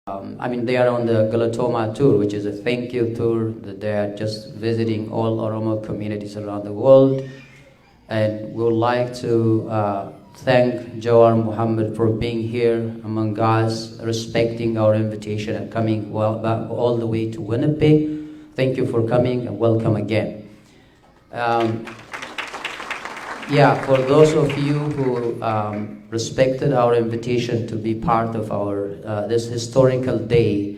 I mean, they are on the Galatoma tour, which is a thank you tour. That they are just visiting all Oromo communities around the world. And we would like to thank Jawar Muhammad for being here among us, respecting our invitation and coming back all the way to Winnipeg. Thank you for coming and welcome again. Yeah, for those of you who respected our invitation to be part of our this historical day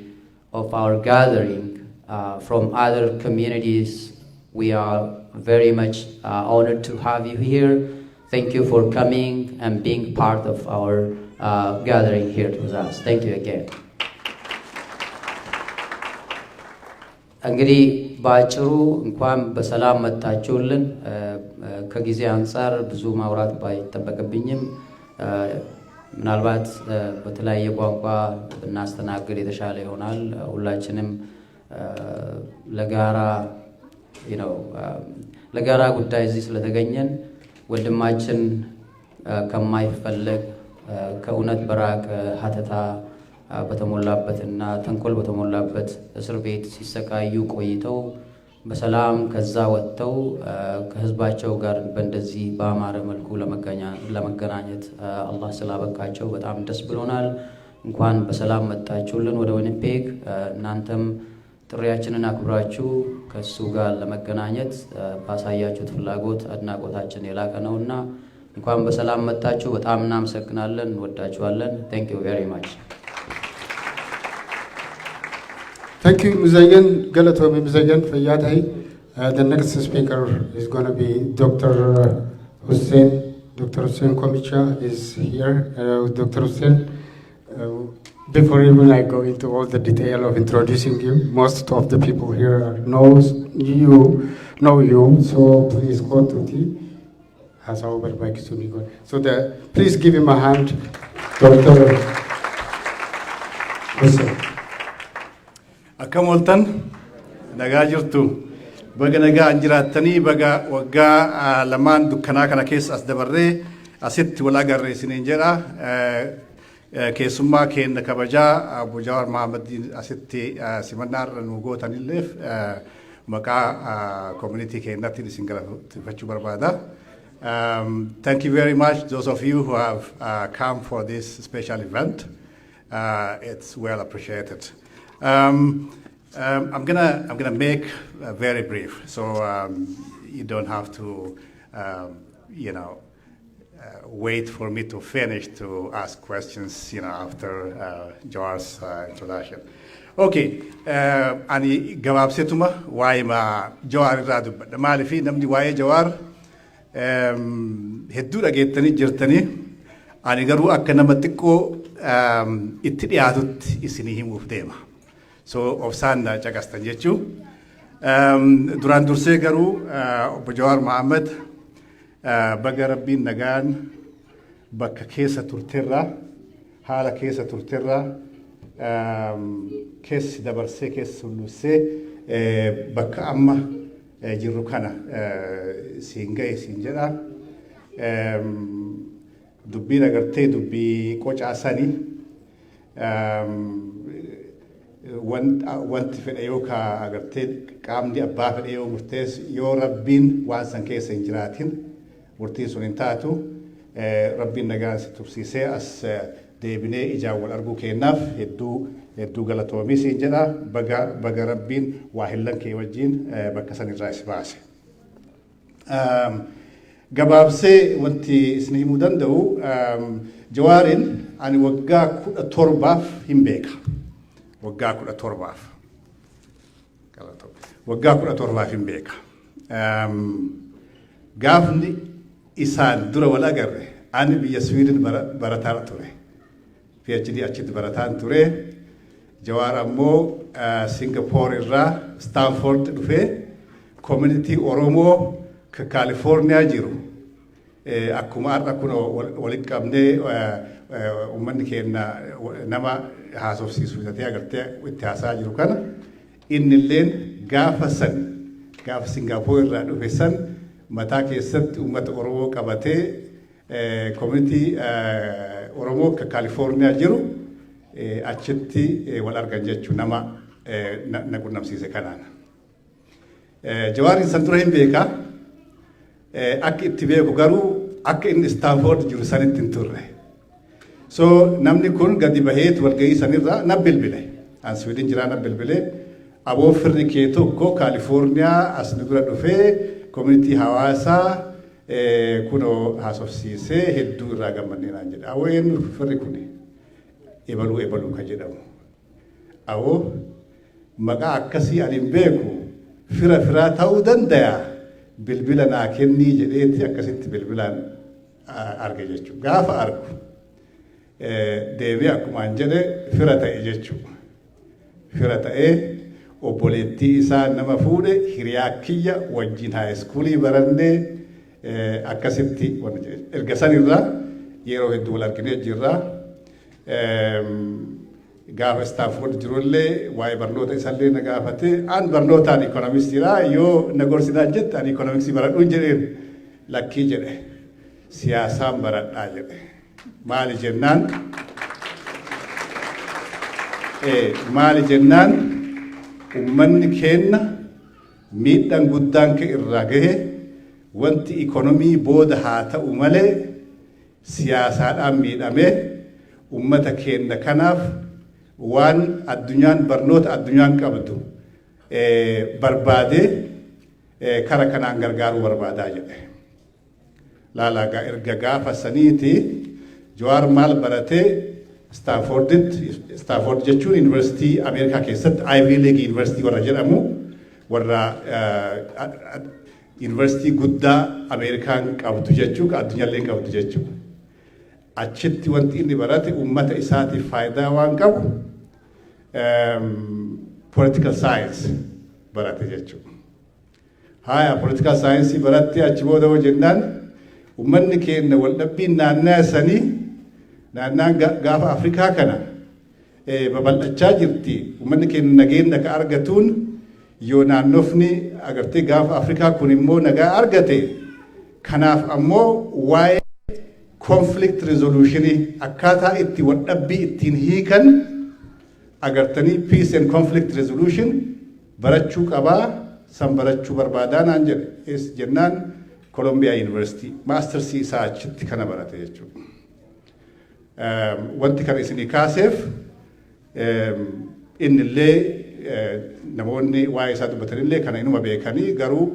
of our gathering from other communities, we are very much honored to have you here. Thank you for coming and being part of our gathering here with us. Thank you again. እንግዲህ ባጭሩ እንኳን በሰላም መጣችሁልን። ከጊዜ አንፃር ብዙ ማውራት ባይጠበቅብኝም ምናልባት በተለያየ ቋንቋ ብናስተናግድ የተሻለ ይሆናል። ሁላችንም ለጋራ ጉዳይ እዚህ ስለተገኘን ወንድማችን ከማይፈለግ ከእውነት በራቀ ሀተታ በተሞላበትና ተንኮል በተሞላበት እስር ቤት ሲሰቃዩ ቆይተው በሰላም ከዛ ወጥተው ከህዝባቸው ጋር በእንደዚህ በአማረ መልኩ ለመገናኘት አላህ ስላበቃቸው በጣም ደስ ብሎናል። እንኳን በሰላም መጣችሁልን ወደ ዊኒፔግ። እናንተም ጥሪያችንን አክብራችሁ ከሱ ጋር ለመገናኘት ባሳያችሁት ፍላጎት አድናቆታችን የላቀ ነውና እንኳን በሰላም መጣችሁ። በጣም እናመሰግናለን፣ እንወዳችኋለን። Thank you very much. Thank you, Muzayan Galatomi Muzayan Fayyadhi. The next speaker is going to be Dr. Hussein. Dr. Hussein Komicha is here. Dr. Hussein, before even I go into all the detail of introducing you, most of the people here know you, so please go to the please give him a hand, Dr. Hussein. Akamoltan nagaa jirtu baga nagaa anjiraatanii baga waggaa lamaan dukkanaa kana keessa as dabarree asitti wal agarre isiniin jedha. Keessummaa keenya kabajaa Obbo Jawar Mohammad asitti simannaarra nu gootanilleef maqaa community keenyatti isin galateeffachuu barbaada. Thank you very much, those of you who have come for this special event. It's well appreciated. I'm gonna make very brief, so you don't have to, wait for me to finish to ask questions, after Jawar's introduction. Okay, ani gabaabsetuma waa'ee Jawar irraa dubbadha. Maaliif namni waa'ee Jawar hedduu dhageettanii jirtanii, ani garuu akka nama xiqqoo itti dhiyaatutti isinii himuuf deema. So obsaan caqastan jechuu. Duraan dursee garuu Obbo Jawar Mohammad baga rabbiin nagaan bakka keessa turterra, haala keessa turterra, keessi dabarsee keessa sullussee bakka amma jirru kana siin ga'e siin jedha. Dubbiin agartee dubbii qocaasanii wanti fedhe yookaan agartee qaamni abbaa fedhe yoo murteessu yoo rabbiin waan san keessa hin jiraatin murtiin sun hin taatu. Rabbiin nagaan si tursiisee as deebinee ijaan wal arguu kennaaf hedduu galatoomii siin jedha. Baga rabbiin waa hillan kee wajjin bakka san irraa is baase. Gabaabsee wanti isin himuu danda'u Jawaarin ani waggaa 17 hin beeka. Waggaa 17 hin beeka. Gaafni isaan dura wal agarre ani biyya Sweden barataa ture. PhD achitti barataan ture. Jawar ammoo Singapore irraa Stanford dhufee community Oromoo ka California jiru. Akkuma har'a kun walitti qabnee uummanni keenya nama haasofsiisu fitatee agartee itti haasaa jiru kana innilleen gaafa Singapore irraa dhufe san mataa keessatti uummata Oromoo qabatee community Oromoo ka California jiru achitti wal argan jechuu nama na qunnamsiise kanaan. Jawaariin san dura hin beeka akka itti beeku garuu akka inni Istaanfoord jiru sanitti hin turre. So namni kun gadi baheetu walgahii sanirraa na bilbile. An Sweden jiraa na bilbile. Aboo firri kee tokko Kaalifoorniyaa as nu dura dhufee community hawaasaa kunoo haasofsiisee hedduu irraa gammannee naan jedhe. Awoo eenyu firri kuni ebaluu kan jedhamu. Awoo maqaa akkasii ani hin beeku firaa ta'uu danda'a bilbila naa kennii jedheetti akkasitti bilbilaan arge jechuudha. Gaafa argu deebii akkumaan jedhe fira ta'e jechuudha. Fira ta'ee obboleettii isaa nama fuudhe hiriyaa kiyya wajjin haayiskuulii barannee akkasitti erga sanirraa yeroo hedduu wal arginee jirra. Gaafa Istaanfoord jirullee waa'ee barnoota isallee na gaafate an barnootaan ikoonomistiidha yoo na gorsinaan jette ani ikoonomiksii baradhuun jedheen lakkii jedhe siyaasaan baradhaa jedhe. Maali jennaan ummanni keenna miidhaan guddaan kee irraa gahe wanti ikoonomii booda haa ta'u malee siyaasaadhaan miidhamee ummata keenna kanaaf waan addunyaan barnoota addunyaan qabdu barbaadee kara kanaan gargaaruu barbaadaa jedhe. Laalaagaa erga gaafa saniiti Jawaar maal baratee Istaanfoord jechuun yuunivarsiitii Ameerikaa keessatti Ivy League yuunivarsiitii warra jedhamu warra yuunivarsiitii guddaa Ameerikaan qabdu jechuu addunyaallee qabdu jechuu. Achitti wanti inni barate ummata isaatiif faayidaa waan qabu political science barate jechuudha. Haya political science baratte achi booda hojjennaan ummanni keenya wal dhabbiin naannaa sanii naannaan gaafa Afrikaa kana babal'achaa jirti. Ummanni keenya nageenya ka argatuun yoo naannofni agartee gaafa Afrikaa kun immoo nagaa argate kanaaf ammoo waa'ee conflict resolution akkaataa itti wal dhabbii ittiin hiikan agartanii peace and conflict resolution barachuu qabaa san barachuu barbaadaa naan jedhe. Es jennaan Columbia University master's isaa achitti kana barate jechuudha. Wanti kana isinii kaaseef innillee namoonni waa'ee isaa dubbatanillee kana inuma beekanii garuu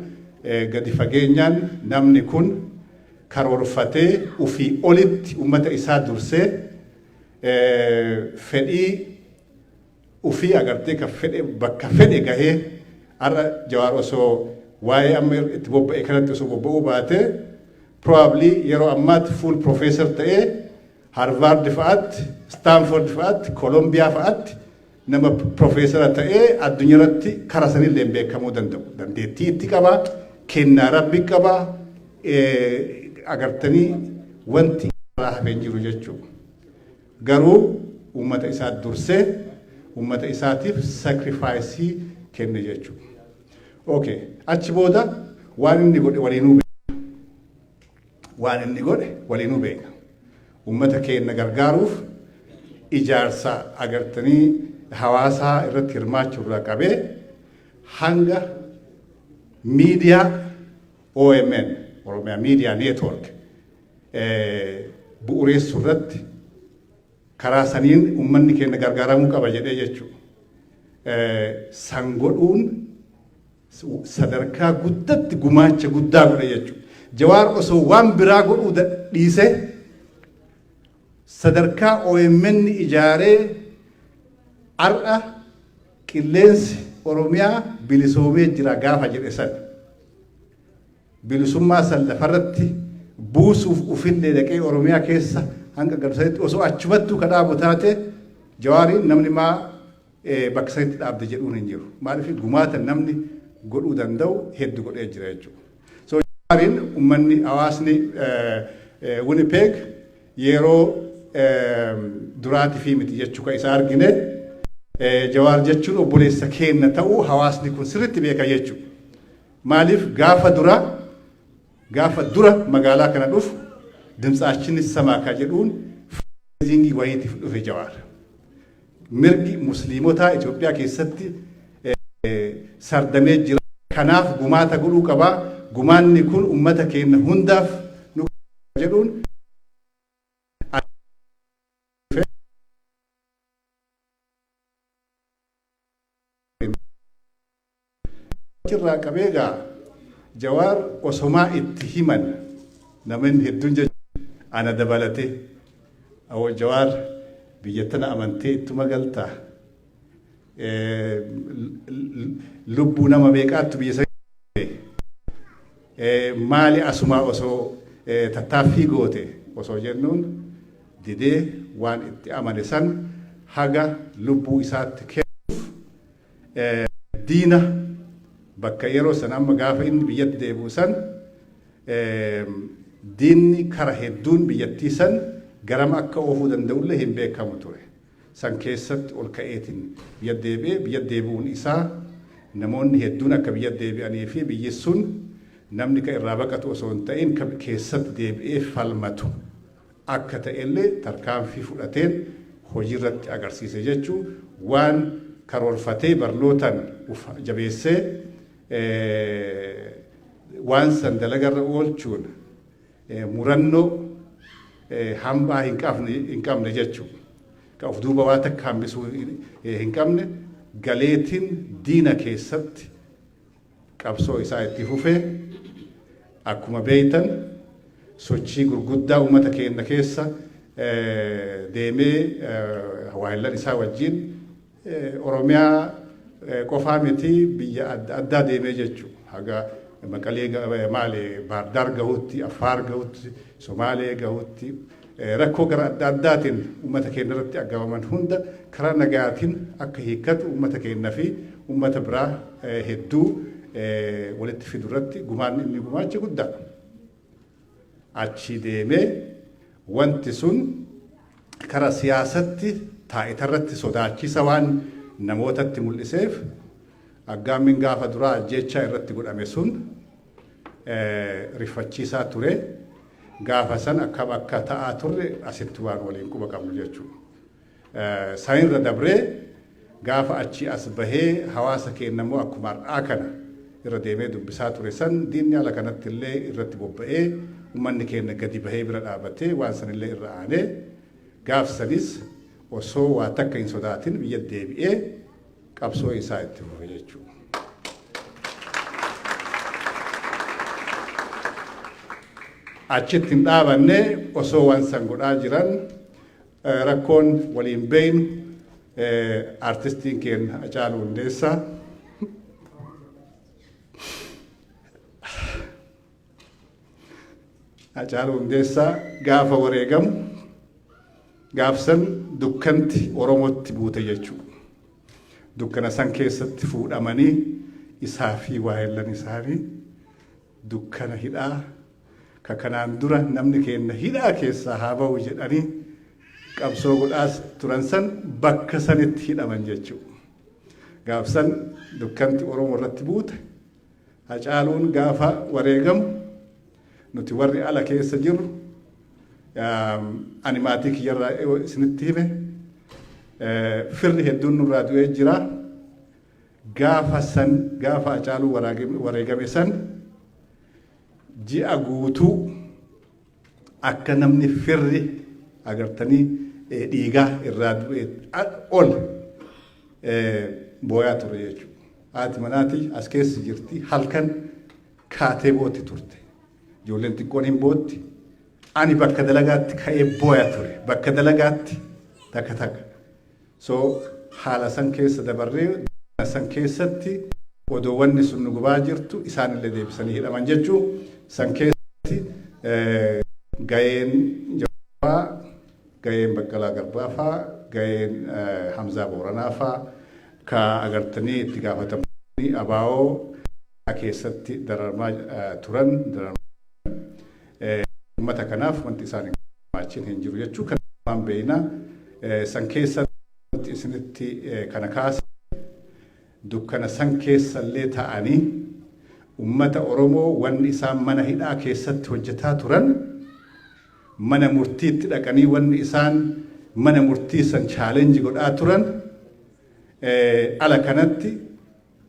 gadi fageenyaan namni kun karoorfatee ufii olitti ummata isaa dursee fedhii ufii agartee ka fedhe bakka fedhe gahee arra Jawaar osoo waa'ee amma itti bobba'e kanatti osoo bobba'uu baate probably yeroo ammaatti full professor ta'ee Harvard fa'aatti Stanford fa'aatti Columbia fa'aatti nama professora ta'ee addunyaatti kara sanillee beekamuu danda'u. Dandeettii itti qaba, kennaa rabbi qaba, agartanii wanti irraa hafeen jiru jechuudha. Garuu ummata isaa dursee ummata isaatiif sacrifice kenne jechuudha. Okay, achi booda waan inni godhe waliinuu beeka. Waan inni godhe waliinuu beeka. Ummata keenya gargaaruuf ijaarsa agartanii hawaasaa irratti hirmaachuu irraa qabee hanga miidiyaa OMN Oromiyaa Media Network bu'uureessuu irratti karaa saniin ummanni keenya gargaaramuu qaba jedhee jechuudha. San godhuun sadarkaa guddatti gumaacha guddaa godhe jechuudha. Jawaar osoo waan biraa godhuu dhiise sadarkaa OMN ijaaree ar'a qilleensi Oromiyaa bilisoomee jira gaafa jedhe san bilisummaa san lafarratti buusuuf ufillee dhaqee Oromiyaa keessa hanga galsatti osoo achumattuu kadhaabu taate Jawaariin namni maa bakka sanitti dhaabde jedhuun hin jiru. Maaliif gumaata namni godhuu danda'u hedduu godhee jira jechuudha. So Jawaariin ummanni hawaasni Winnipeg yeroo duraati fi miti jechuu ka isa argine Jawaar jechuun obboleessa keenya ta'uu hawaasni kun sirriitti beeka jechuudha. Maaliif gaafa dura magaalaa kana dhufu dimtsaachini samaa ka jedhuun fiizingii wayiitiif dhufe Jawaar. mirgi musliimotaa Itoophiyaa keessatti sardamee jira. Kanaaf gumaata godhuu qabaa. Gumaanni kun ummata keenya hundaaf nu jedhuun irraa qabeegaa Jawaar osomaa itti himan namoonni hedduun jechuudha ana dabalate awwa Jawaar biyya tana amantee ittuma galtaa lubbuu nama meeqaattu biyya maali asumaa osoo tattaaffii goote osoo jennuun didee waan itti amane san haga lubbuu isaatti kennuuf diina bakka yeroo san amma gaafa inni biyyatti deebi'u san diinni kara hedduun biyyattii san garam akka oofuu danda'ullee hin beekamu ture. San keessatti ol ka'eetiin biyya deebi'uun isaa namoonni hedduun akka biyya deebi'anii fi biyyi sun namni ka irraa baqatu osoo hin ta'in keessatti deebi'ee falmatu akka ta'ellee tarkaanfii fudhateen hojiirratti agarsiise jechuu waan karoorfatee barnootaan jabeessee waan san dalagarra oolchuun murannoo hambaa hin qabne jechuu ka of duuba waa takka hambisuu hin qabne galeetiin diina keessatti qabsoo isaa itti fufee akkuma beeytan sochii gurguddaa uummata keenya keessa deemee waayillan isaa wajjin Oromiyaa qofaa miti biyya addaa deemee jechuu haga Maqalee maali Baardaar gahutti Affaar gahutti Somaalee gahutti rakkoo gara adda addaatiin uummata keenya irratti aggaamaman hunda karaa nagaatiin akka hiikkatu uummata keenya fi uummata biraa hedduu walitti fidu irratti gumaan inni gumaacha guddaa achi deemee wanti sun karaa siyaasatti taa'itarratti sodaachisa waan namootatti mul'iseef aggaammin gaafa duraa ajjeechaa irratti godhame sun rifachiisaa ture gaafa san akka ta'aa turre asitti waan waliin quba qabnu jechuudha. Sanirra dabree gaafa achi as bahee hawaasa keenya immoo akkuma har'aa kana irra deemee dubbisaa ture san diinni ala kanatti illee irratti bobba'ee uummanni keenya gadi bahee bira dhaabatee waan sanillee irra aanee gaaf sanis osoo waa takka hin sodaatin biyya deebi'ee qabsoo isaa itti fufe jechuudha. Achitti hin dhaabanne osoo waan san godhaa jiran rakkoon waliin beeynu artistiin keenya Hacaaluu Hundeessaa Hacaaluu Hundeessaa gaafa wareegamu gaafsan dukkanti Oromootti buute jechuudha. Dukkana san keessatti fuudhamanii isaa fi waayillan isaanii dukkana hidhaa ka kanaan dura namni keenya hidhaa keessaa haa ba'u jedhanii qabsoo godhaas turan san bakka sanitti hidhaman jechuudha. Gaafsan dukkanti Oromoo irratti buute Hacaaluun gaafa wareegamu nuti warri ala keessa jirru animaatii kiyyarraa isinitti hime firri hedduun nurraa du'ee jira. Gaafa Hacaaluu wareegame san ji'a guutuu akka namni firri agartanii dhiigaa irraa du'e ol booyaa ture jechuudha. Haati manaatii as keessa jirti halkan kaatee bootti turte. Ijoolleen xiqqoon hin bootti. Ani bakka dalagaatti ka'ee booyaa ture. Bakka dalagaatti takka. So haala san keessa dabarree san keessatti odoo wanni sun nu gubaa jirtu isaanillee deebisanii hidhaman jechuun san keessatti ga'een Jawaar, ga'een Baqqalaa Garbaa fa'aa, ga'een Hamzaa Booranaa fa'aa ka agartanii itti gaafatamanii abaa'oo keessatti dararamaa turan uummata kanaaf wanti isaan hin hin jiru jechuu kan waan beeyna san keessatti isinitti kana kaasa dukkana san keessallee ta'anii ummata Oromoo wanni isaan mana hidhaa keessatti hojjetaa turan mana murtiitti dhaqanii wanni isaan mana murtii san challenge godhaa turan ala kanatti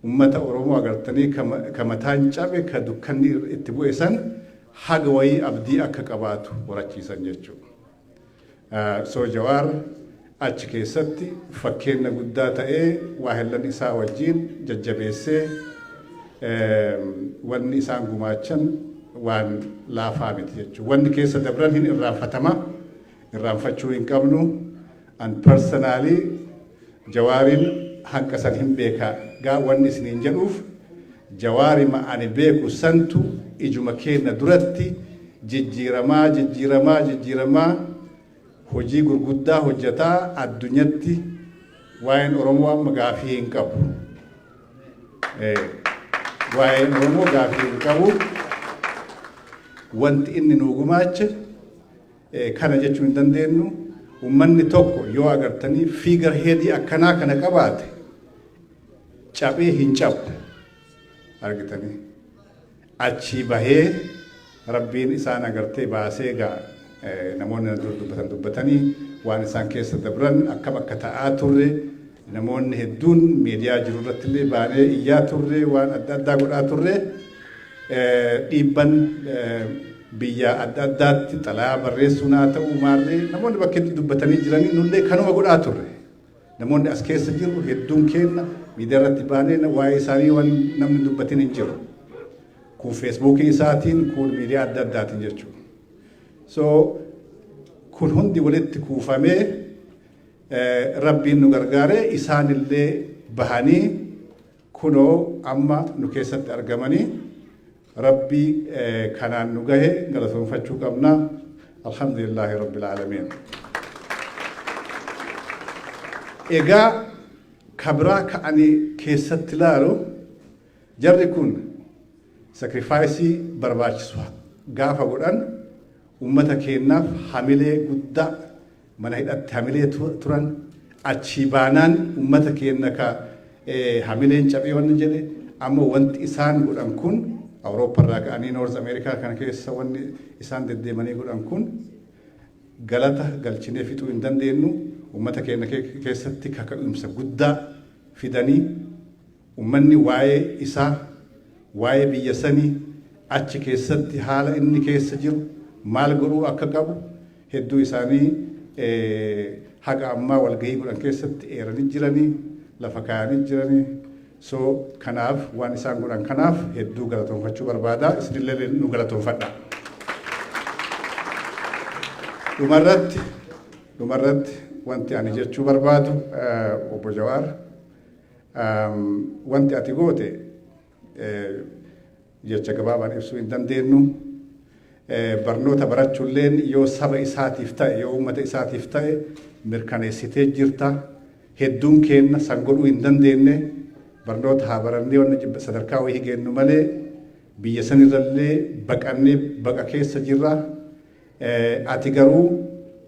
ummata Oromoo agartanii kamataan cabe ka dukkanni itti bu'e san haga wayii abdii akka qabaatu warachiisan jechuudha. So Jawaar achi keessatti fakkeenya guddaa ta'ee waahillan isaa wajjin jajjabeessee wanni isaan gumaachan waan laafaa miti jechuudha. Wanni keessa dabran hin irraanfatama. Irraanfachuu hin qabnu. And personally Jawaarin hanqa san hin beeka gaa wanni isiniin jedhuuf Jawaari ma ani beeku santu ijuma keenya duratti jijjiiramaa hojii gurguddaa hojjetaa addunyatti waa'een Oromoo amma gaafii hin qabu. Waa'een Oromoo gaafii hin qabu. Wanti inni nu gumaache kana jechuu hin dandeenyu. Ummanni tokko yoo agartanii fiigar heedii akkanaa kana qabaate cabee hin cabu argitanii achi bahee rabbiin isaan agartee baasee gaa namoonni dubbatanii waan isaan keessa dabran akkam akka ta'aa turre namoonni hedduun miidiyaa jiru irratti illee baanee iyyaa turre waan adda addaa godhaa turre dhiibban biyya adda addaatti xalayaa barreessuun haa ta'u maarree namoonni bakkeetti dubbatanii jiranii nullee kanuma godhaa turre namoonni as keessa jiru hedduun keenya miidiyaa irratti baanee waa'ee isaanii waan namni dubbatin hin jiru kun feesbuukii isaatiin kun miidiyaa adda addaatiin jechuudha. So kun hundi walitti kuufamee rabbiin nu gargaaree isaanillee bahanii kunoo amma nu keessatti argamanii Rabbi kanaan nu gahe galatoonfachuu qabna. Alhamdulillahi rabbil aalamiin. Egaa kabraa ka'anii keessatti ilaalu jarri kun sakrifaayisii barbaachisu gaafa godhan ummata keenyaaf hamilee guddaa mana hidhatti hamilee turan achii baanaan ummata keenya ka hamileen cabee wanni jedhe amma wanti isaan godhan kun Awurooppaa irraa ka'anii Noorz Ameerikaa kana keessa wanni isaan deddeemanii godhan kun galata galchinee fixuu hin dandeenyu ummata keenya keessatti kaka'umsa guddaa fidanii ummanni waa'ee isaa waa'ee biyya sanii achi keessatti haala inni keessa jiru maal godhuu akka qabu hedduu isaanii haga ammaa walgahii godhan keessatti eeranii jiranii lafa kaayanii jiranii. So kanaaf waan isaan godhan kanaaf hedduu galatoonfachuu barbaada isinillee nu galatoonfadha. Dhumarratti wanti ani jechuu barbaadu obbo Jawaar wanti ati goote jecha gabaabaan ibsuu hin dandeenyu barnoota barachuulleen yoo saba isaatiif ta'e yoo uummata isaatiif ta'e mirkaneessitee jirta hedduun keenya san godhuu hin dandeenye barnoota haa barannee wanna sadarkaa wayii geennu malee biyya sanirrallee baqannee baqa keessa jirra. Ati garuu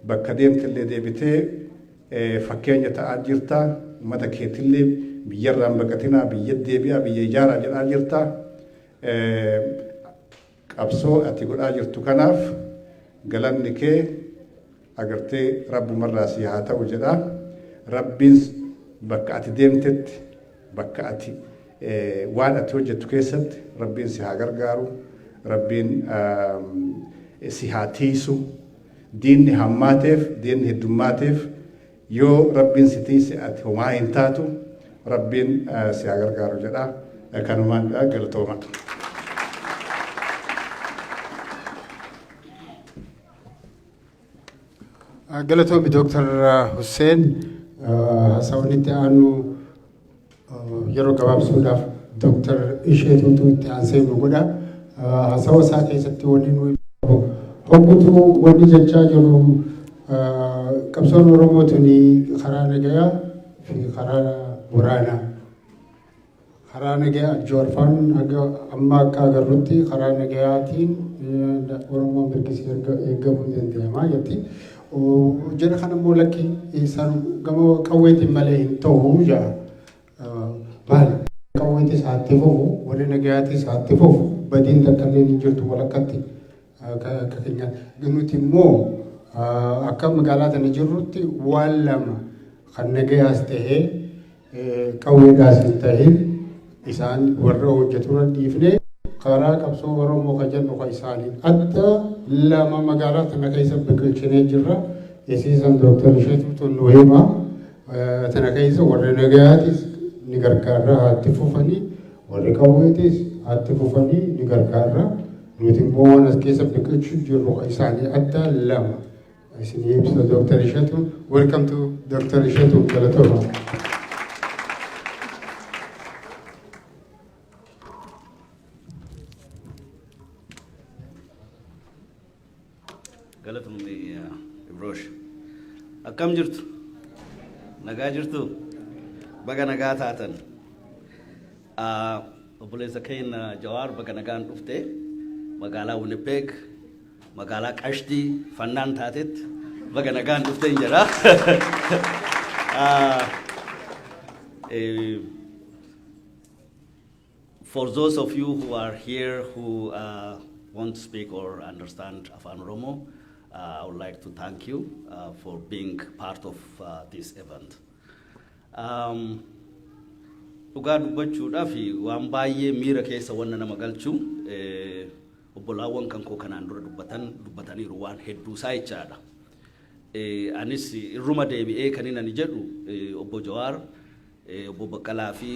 bakka deemtillee deebitee fakkeenya ta'aa jirta uummata keetillee biyyarraan baqatinaa biyya deebi'aa biyya ijaaraa jedhaa jirta. Qabsoo ati godhaa jirtu kanaaf galanni kee agartee rabbumarraa si haa ta'u jedha. Rabbiin bakka ati deemtetti bakka ati waan ati hojjettu keessatti rabbiin si haa gargaaru rabbiin si haa tiisu diinni hammaateef diinni heddummaateef yoo rabbiin si tiise ati homaa hin taatu rabbiin si haa gargaaru jedha kanumaan galatooma. Galatoomi Dr. Hussein haasawanitti aanu yeroo gabaabsuudhaaf Dr. Isheetuutu itti aansee nu godha. Haasawa isaa keessatti wanni nuyi hoggutuu wanni jechaa jiru qabsoon Oromootiin karaa nagayaa fi karaa waraanaa. Karaa nagayaa Jawaarfaan amma akka agarrutti karaa nagayaatiin Oromoo mirgisii eegamuu danda'ama jetti. Jara kana immoo lakki isaan gama qawweetiin malee hin ta'u jaa. Maali qawweetis haatti fufu warri nagayaatis haatti fufu badiin takka illee hin jirtu walakkatti akka keenyaatti. Nuti immoo akka magaalaa tana jirrutti waan lama kan nagayaas ta'ee qawweedhaas hin ta'in isaan warra hojjeturan dhiifne karaa qabsoo Oromoo kan jennu kan isaaniin adda lama magaalaa tana keessa biqilchinee jirra. Isiisan Dr. Isheetu nu hima tana keessa warri nagayaatis ni gargaarra haatti fufanii warri qawweetis haatti fufanii ni gargaarra. Nuti immoo waan as keessa biqilchuu jirru kan isaanii adda lama. Isinii ibsa Dr. Isheetu. Welcome to Dr. Isheetu Galatooma. Galatoomni Ibrosh. Akkam jirtu? Nagaa jirtu? Baga nagaa taatan. Obboleessa keenya Jawaar baga nagaan dhufte magaalaa Winnipeg magaalaa Qashtii fannaan taatetti baga nagaan dhufte hin jedha. For those of you who are here who want to speak or understand Afaan Oromoo, I would like to thank you for being part of this event. Dhugaa dubbachuudhaaf waan baay'ee miira keessa wanna nama galchu obbolaawwan kan koo kanaan dura dubbataniiru waan hedduu isaa jechaadha. Anis irruma deebi'ee kan inni jedhu obbo Jawaar, obbo Baqqalaa fi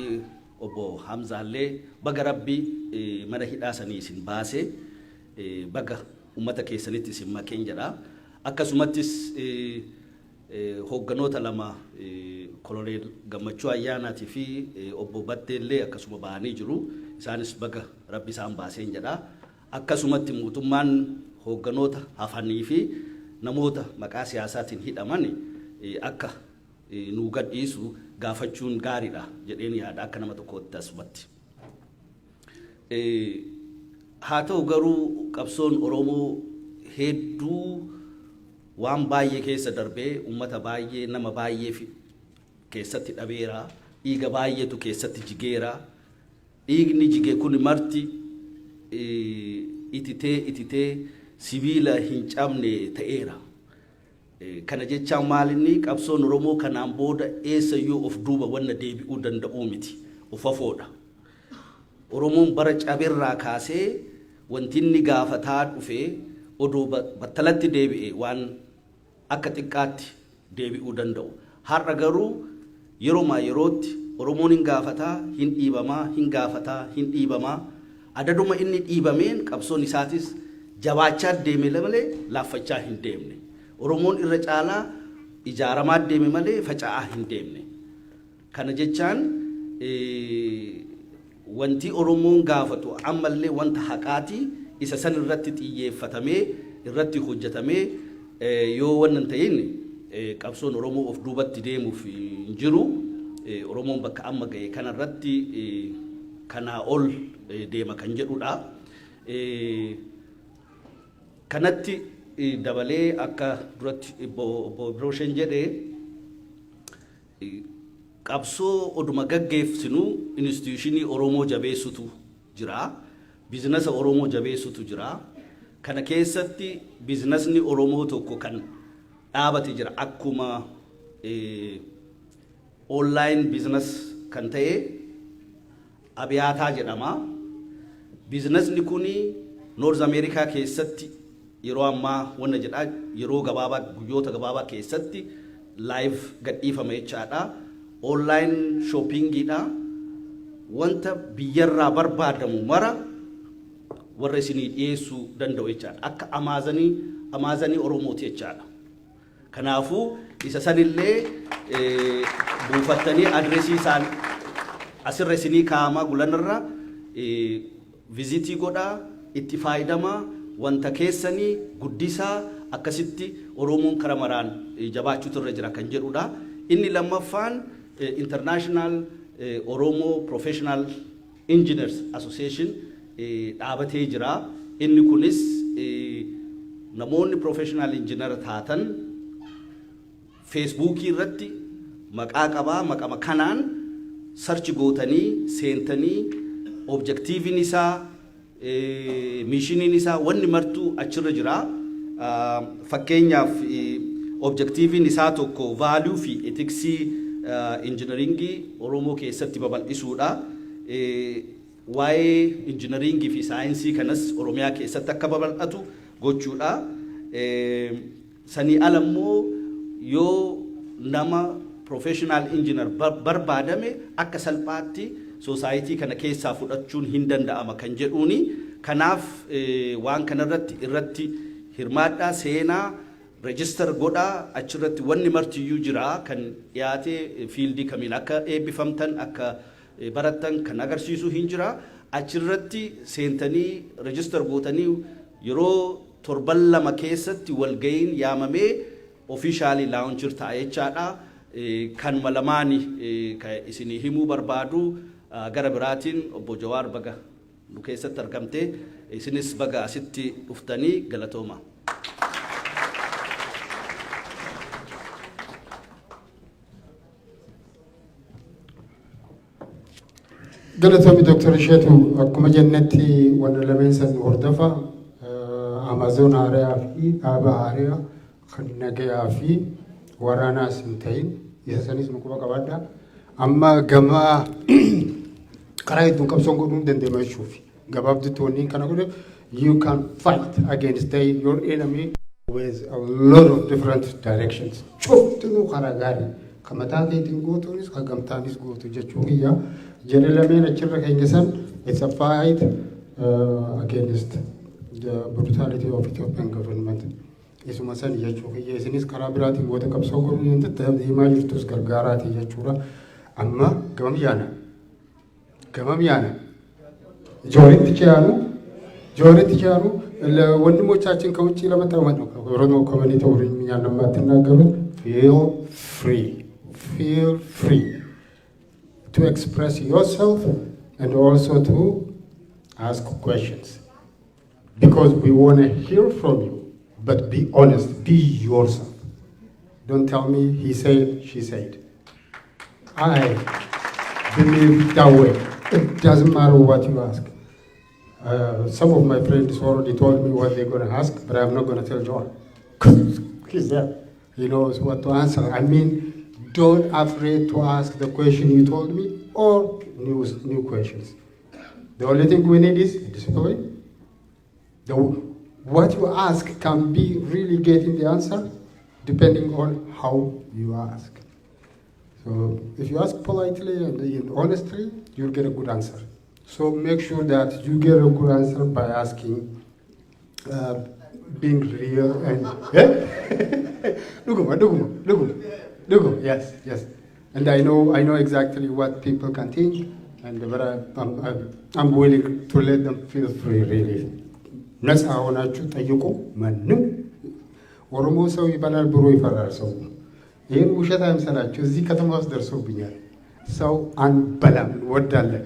obbo Hamzaallee baga Rabbi mana hidhaa sanii isin baasee baga ummata keessanitti isin makeen jedha. Akkasumattis hoogganoota lama Koloneel Gammachuu Ayyaanaatii fi obbo Batteellee akkasuma bahanii jiru. Isaanis baga Rabbi isaan baaseen jedha. Akkasumatti mootummaan hoogganoota hafanii fi namoota maqaa siyaasaatiin hidhaman akka nu gadhiisu gaafachuun gaariidha jedheen yaada akka nama tokkootti asumatti. Haa ta'u garuu qabsoon Oromoo hedduu waan baay'ee keessa darbee ummata baay'ee nama baay'ee keessatti dhabeera. Dhiiga baay'eetu keessatti jigeera. Dhiigni jige kun marti ititee sibiila hin cabne ta'eera. Kana jechaan maalinni qabsoon Oromoo kanaan booda eessayyuu of duuba wanna deebi'uu danda'uu miti. Ufafoodha. Oromoon bara cabirraa kaasee wanti inni gaafataa dhufee oduu battalatti deebi'e waan akka xiqqaatti deebi'uu danda'u. Har'a garuu yerootti Oromoon hin gaafataa, hin dhiibamaa, hin gaafataa, hin dhiibamaa. Adaduma inni dhiibameen qabsoon isaatis jabaachaa deeme malee laaffachaa hin deemne. Oromoon irra caalaa ijaaramaa deeme malee faca'aa hin deemne. Kana jechaan wanti Oromoon gaafatu ammallee wanta haqaati isa san irratti xiyyeeffatamee irratti hojjetamee yoo wannan ta'in qabsoon Oromoo of duubatti deemuuf hin jiru. Oromoon bakka amma ga'e kanarratti kanaa ol deema kan jedhudha. Kanatti dabalee akka duratti obbo Birooshen jedhee qabsoo oduma gaggeessinu instituushinii Oromoo jabeessutu jira. Biizinasa Oromoo jabeessutu jira. Kana keessatti biizinasni Oromoo tokko kan dhaabate jira akkuma online business kan ta'e Abiyaataa jedhama. Biizinasni kuni North America keessatti yeroo ammaa wanna jedhaa yeroo gabaabaa guyyoota gabaabaa keessatti live gadhiifama jechaadha. Online shoppingidha. Wanta biyyarraa barbaadamu mara warra isinii dhiyeessuu danda'u jechaadha. Akka Amaazanii Oromooti jechaadha. Kanaafuu isa sanillee buufattanii adresii isaan asirra isinii kaa'amaa gulanirra vizitii godhaa itti faaydamaa wanta keessanii guddisaa akkasitti Oromoon kara maraan jabaachuutu irra jira kan jedhudha. Inni lammaffaan International Oromo Professional Engineers Association dhaabatee jira. Inni kunis namoonni professional engineer taatan Facebook irratti maqaa qabaa maqama kanaan search gootanii seentanii objectivin isaa mishiniin isaa wanni martuu achirra jira. fakkeenyaaf objektiiviin isaa tokko value fi ethicsii engineeringii Oromoo keessatti babal'isuudha. Waa'ee engineeringii fi saayinsii kanas Oromiyaa keessatti akka babal'atu gochuudha. Sanii alammoo yoo nama professional engineer barbaadame akka salphaatti society kana keessaa fudhachuun hin danda'ama kan jedhuuni. Kanaaf waan kanarratti irratti hirmaadhaa seenaa register godhaa achirratti wanni martiyyuu jira kan dhiyaatee fiildii kamiin akka eebbifamtan akka barattan kan agarsiisu hin jira. Achirratti seentanii register gootanii yeroo torban lama keessatti walga'iin yaamamee officially launchir ta'a jechaadha. Kan malamaani isinii himuu barbaadu gara biraatiin obbo Jawaar baga nu keessatti argamte isinis baga asitti dhuftanii galatooma. Galatoomii Dr. Isheetu akkuma jennetti wanna lameen san hordofa Amazon haaraa fi dhaaba haaraa kan nagayaa fi waraanaas hin ta'in isa sanis nu quba qabaadha. Amma gama karaa hedduun qabsoon godhuun dandeema jechuufi gabaabdutti wanni kana godhe you can fight against your enemy with a lot of different directions. Cuftinuu karaa gaarii kan mataa keetiin gootuunis kan gamtaanis gootu jechuu kiyya. Jedhe lameen achirra keenya san it's a fight against the brutality of Ethiopian government. Isuma san jechuu kiyya isinis karaa biraatiin goota qabsoo godhuun deemaa jirtus gargaaraati jechuudha. Amma gamam yaana ጆሪት ቻሉ ወንድሞቻችን ከውጪ ለመጣው ኦሮሞ ኮሚኒቲ ወርኛ ነው ማትናገሩት feel free to express yourself and also to ask questions because we want to hear from you, but be honest, be yourself. Don't tell me he said, she said. I believe that way. It doesn't matter what you ask. Some of my friends already told me what they're going to ask, but I'm not going to tell John. He's there. He knows what to answer. I mean, don't afraid to ask the question you told me or new questions. The only thing we need is discipline. What you ask can be really getting the answer depending on how you ask. So if you ask politely and honestly, you'll get a good answer. So make sure that you get a good answer by asking, being real and yes. And I know exactly what people can think, but I'm willing to let them feel free. Really, ነፃ ሆናችሁ ጠይቁ። ማንም ኦሮሞ ሰው ይባላል ብሎ ይፈራል ሰው። ይህን ውሸት አይምሰላችሁ። እዚህ ከተማ ውስጥ ደርሶብኛል። ሰው አንበላም እንወዳለን።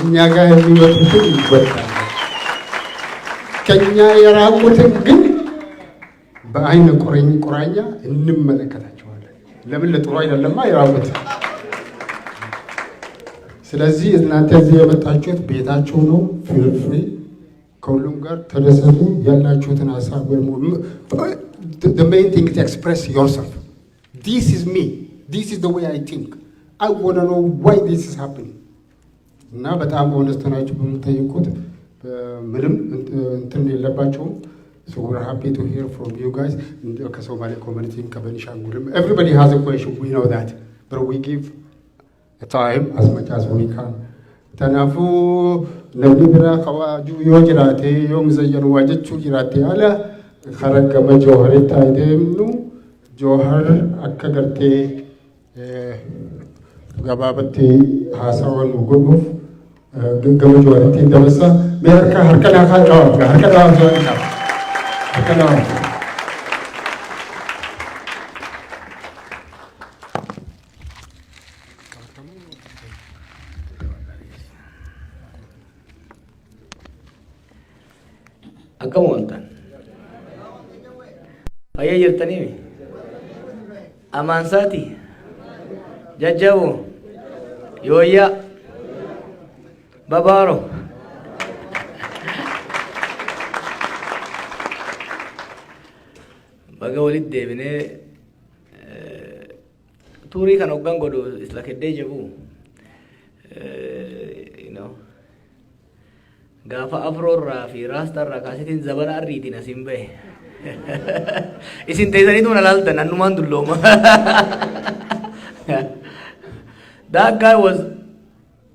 እኛ ጋር የሚመጡትን ይወዳል። ከኛ የራቁትን ግን በአይነ ቁራኛ እንመለከታቸዋለን። ለምን ለጥሩ አይደለማ የራቁት። ስለዚህ እናንተ እዚህ የመጣችሁት ቤታችሁ ነው። ፊል ፍሪ ከሁሉም ጋር ተደሰቱ። ያላችሁትን ሀሳብ the main thing is to express yourself. This is me. This is the way I think. I want to know why this is happening. እና በጣም ሆነስት ናችሁ በምትጠይቁት ምንም እንትን የለባቸውም። So we're happy to hear from you guys. ከሶማሌ ኮሚኒቲ ከቤኒሻንጉልም everybody has a question, we know that, but we give a time as much as we can. ተናፉ namni biraa kawaajuu yoo jiraate yoo mizayyanu waa jechuu jiraate ala haragama jooharitti haa deemnu. Joohar akka gartee gabaabatti haasawaa nu godhuuf gama jooharitti dabarsa. Mee harka dhaabaa. Akkam ooltan? Fayyaa jirtanii? Amaansaati? Jajjaboo? Yooyyaa? Babaaroo? baga walitti deebinee tuurii kan hoggan godhu isla keddee jiru gaafa afroorraa fi raastarraa kaasitiin zabana arriitiin asiin bahe isin teessaniitu na laaltan annumaan dullooma. That guy was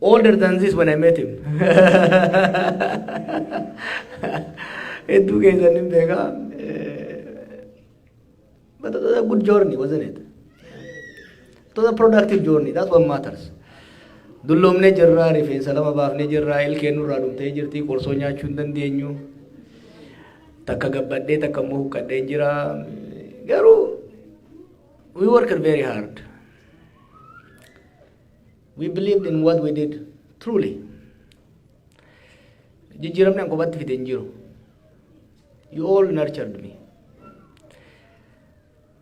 older than this when I met him. Hedduu keessan hin beekaa. But it was a good journey, wasn't it? It was a productive journey. That's what matters. Dulloomne jirraa, rifeensa lama baafne jirraa, ilkeen nurraa dhumtee jirti, qorsoo nyaachuu hin dandeenyu. Takka gabbadhee takka immoo huqqadhee jira. Garuu we worked very hard. We believed in what we did, truly. Jijjiiramni an kophaatti fide hin jiru. You all nurtured me.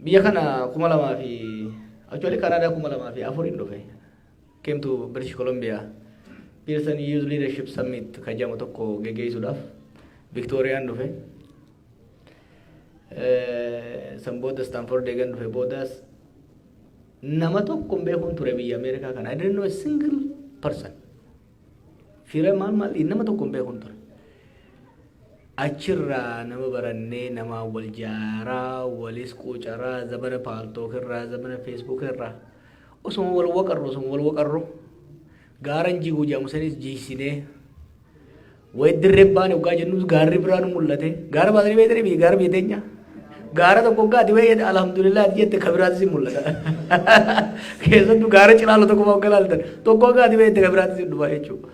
Biyya kana 2000 actually Canada 2004 dhufe. Came to British Columbia. Pearson Youth Leadership Summit kajamu tokko geggeessuudhaaf Victoriaan dhufe. San booda Stanford deegan dhufe boodas nama tokko hin beekne ture biyya Ameerikaa kana. I didn't know a single person. Fira maal nama tokko hin beekne ture. Achirraa nama barannee nama wal jaaraa walis quucaraa zabana paaltookirraa zabana feesbuukirraa osuma wal waqarru gaaran jiguu jedhamu sanis jiisinee wayi dirree baane waggaa jennus gaarri biraan mul'ate gaara baatanii beekanii biyya gaara biyya teenya gaara tokko waggaati wayii alhamdulillah jette kabiraatis mul'ata keessattuu gaara cilaalo tokko waggaa laaltan tokko waggaati wayii kabiraatis dhufaa jechuudha.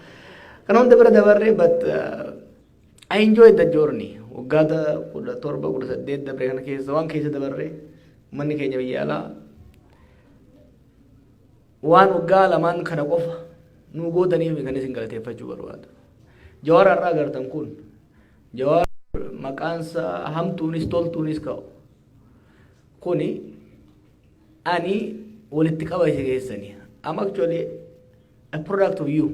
Kana hunda bira dabarree but I enjoyed the journey. Waggaata 17-18 dabre kana keessa waan keessa dabarree manni keenya biyya alaa waan waggaa lamaan kana qofa nu gootaniif kan isin galateeffachuu barbaada. Jawaar har'aa agartan kun Jawaar maqaansa hamtuunis toltuunis ka'u kuni ani walitti qaba isa keessanii. I'm actually a product of you.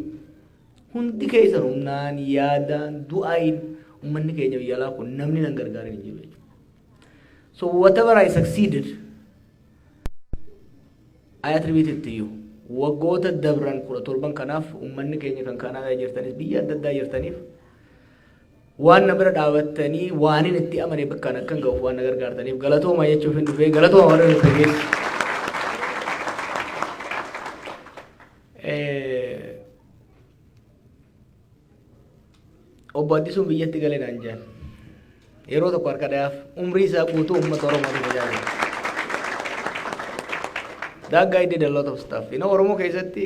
Hundi keessan humnaan yaadaan du'aayin ummanni keenya biyya alaa kun namni nan gargaarin hin jiru. So whatever I succeeded, I attribute it to you. Waggoota dabran 17 kanaaf ummanni keenya kan Kanaadaa jirtanis biyya adda addaa jirtaniif waan na bira dhaabattanii waanin itti amane bakkaan akkan ga'uuf waan na gargaartaniif galatooma jechuuf hin dhufee galatooma warra nuti geessu. Obbo Addisuun biyyatti galee naan jedhan yeroo tokko harka dhayaaf umrii isaa guutuu uummata Oromootu tajaajila. That guy did a lot of stuff. Oromoo keessatti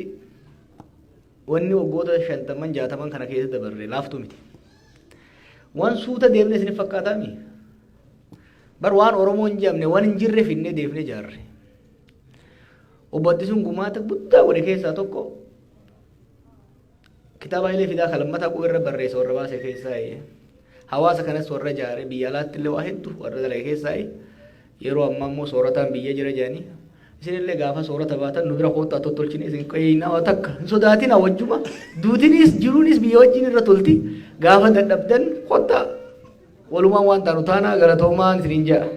wanni waggoota 50-60 kana keessa dabarre laaftu miti. Waan suuta deemne isin fakkaataami. Bar waan Oromoo hin jamne waan hin jirre finnee deefnee jaarre. Obbo Addisuun gumaata guddaa godhe keessaa tokko kitaaba illee fidaa kalammataa irra barreessa warra baase keessaa hawaasa kanas warra jaare biyya alaatti illee waa hedduu warra dalage keessaa yeroo ammaa immoo soorataan biyya jira jedhanii isinillee gaafa soorata baatan nu bira koottaa tottolchine isin qeeyinaa takka hin sodaatina wajjuma duutinis jiruunis biyya wajjin irra tolti gaafa dadhabdan koottaa walumaan waan taanu taanaa galatoomaan isinin jedha.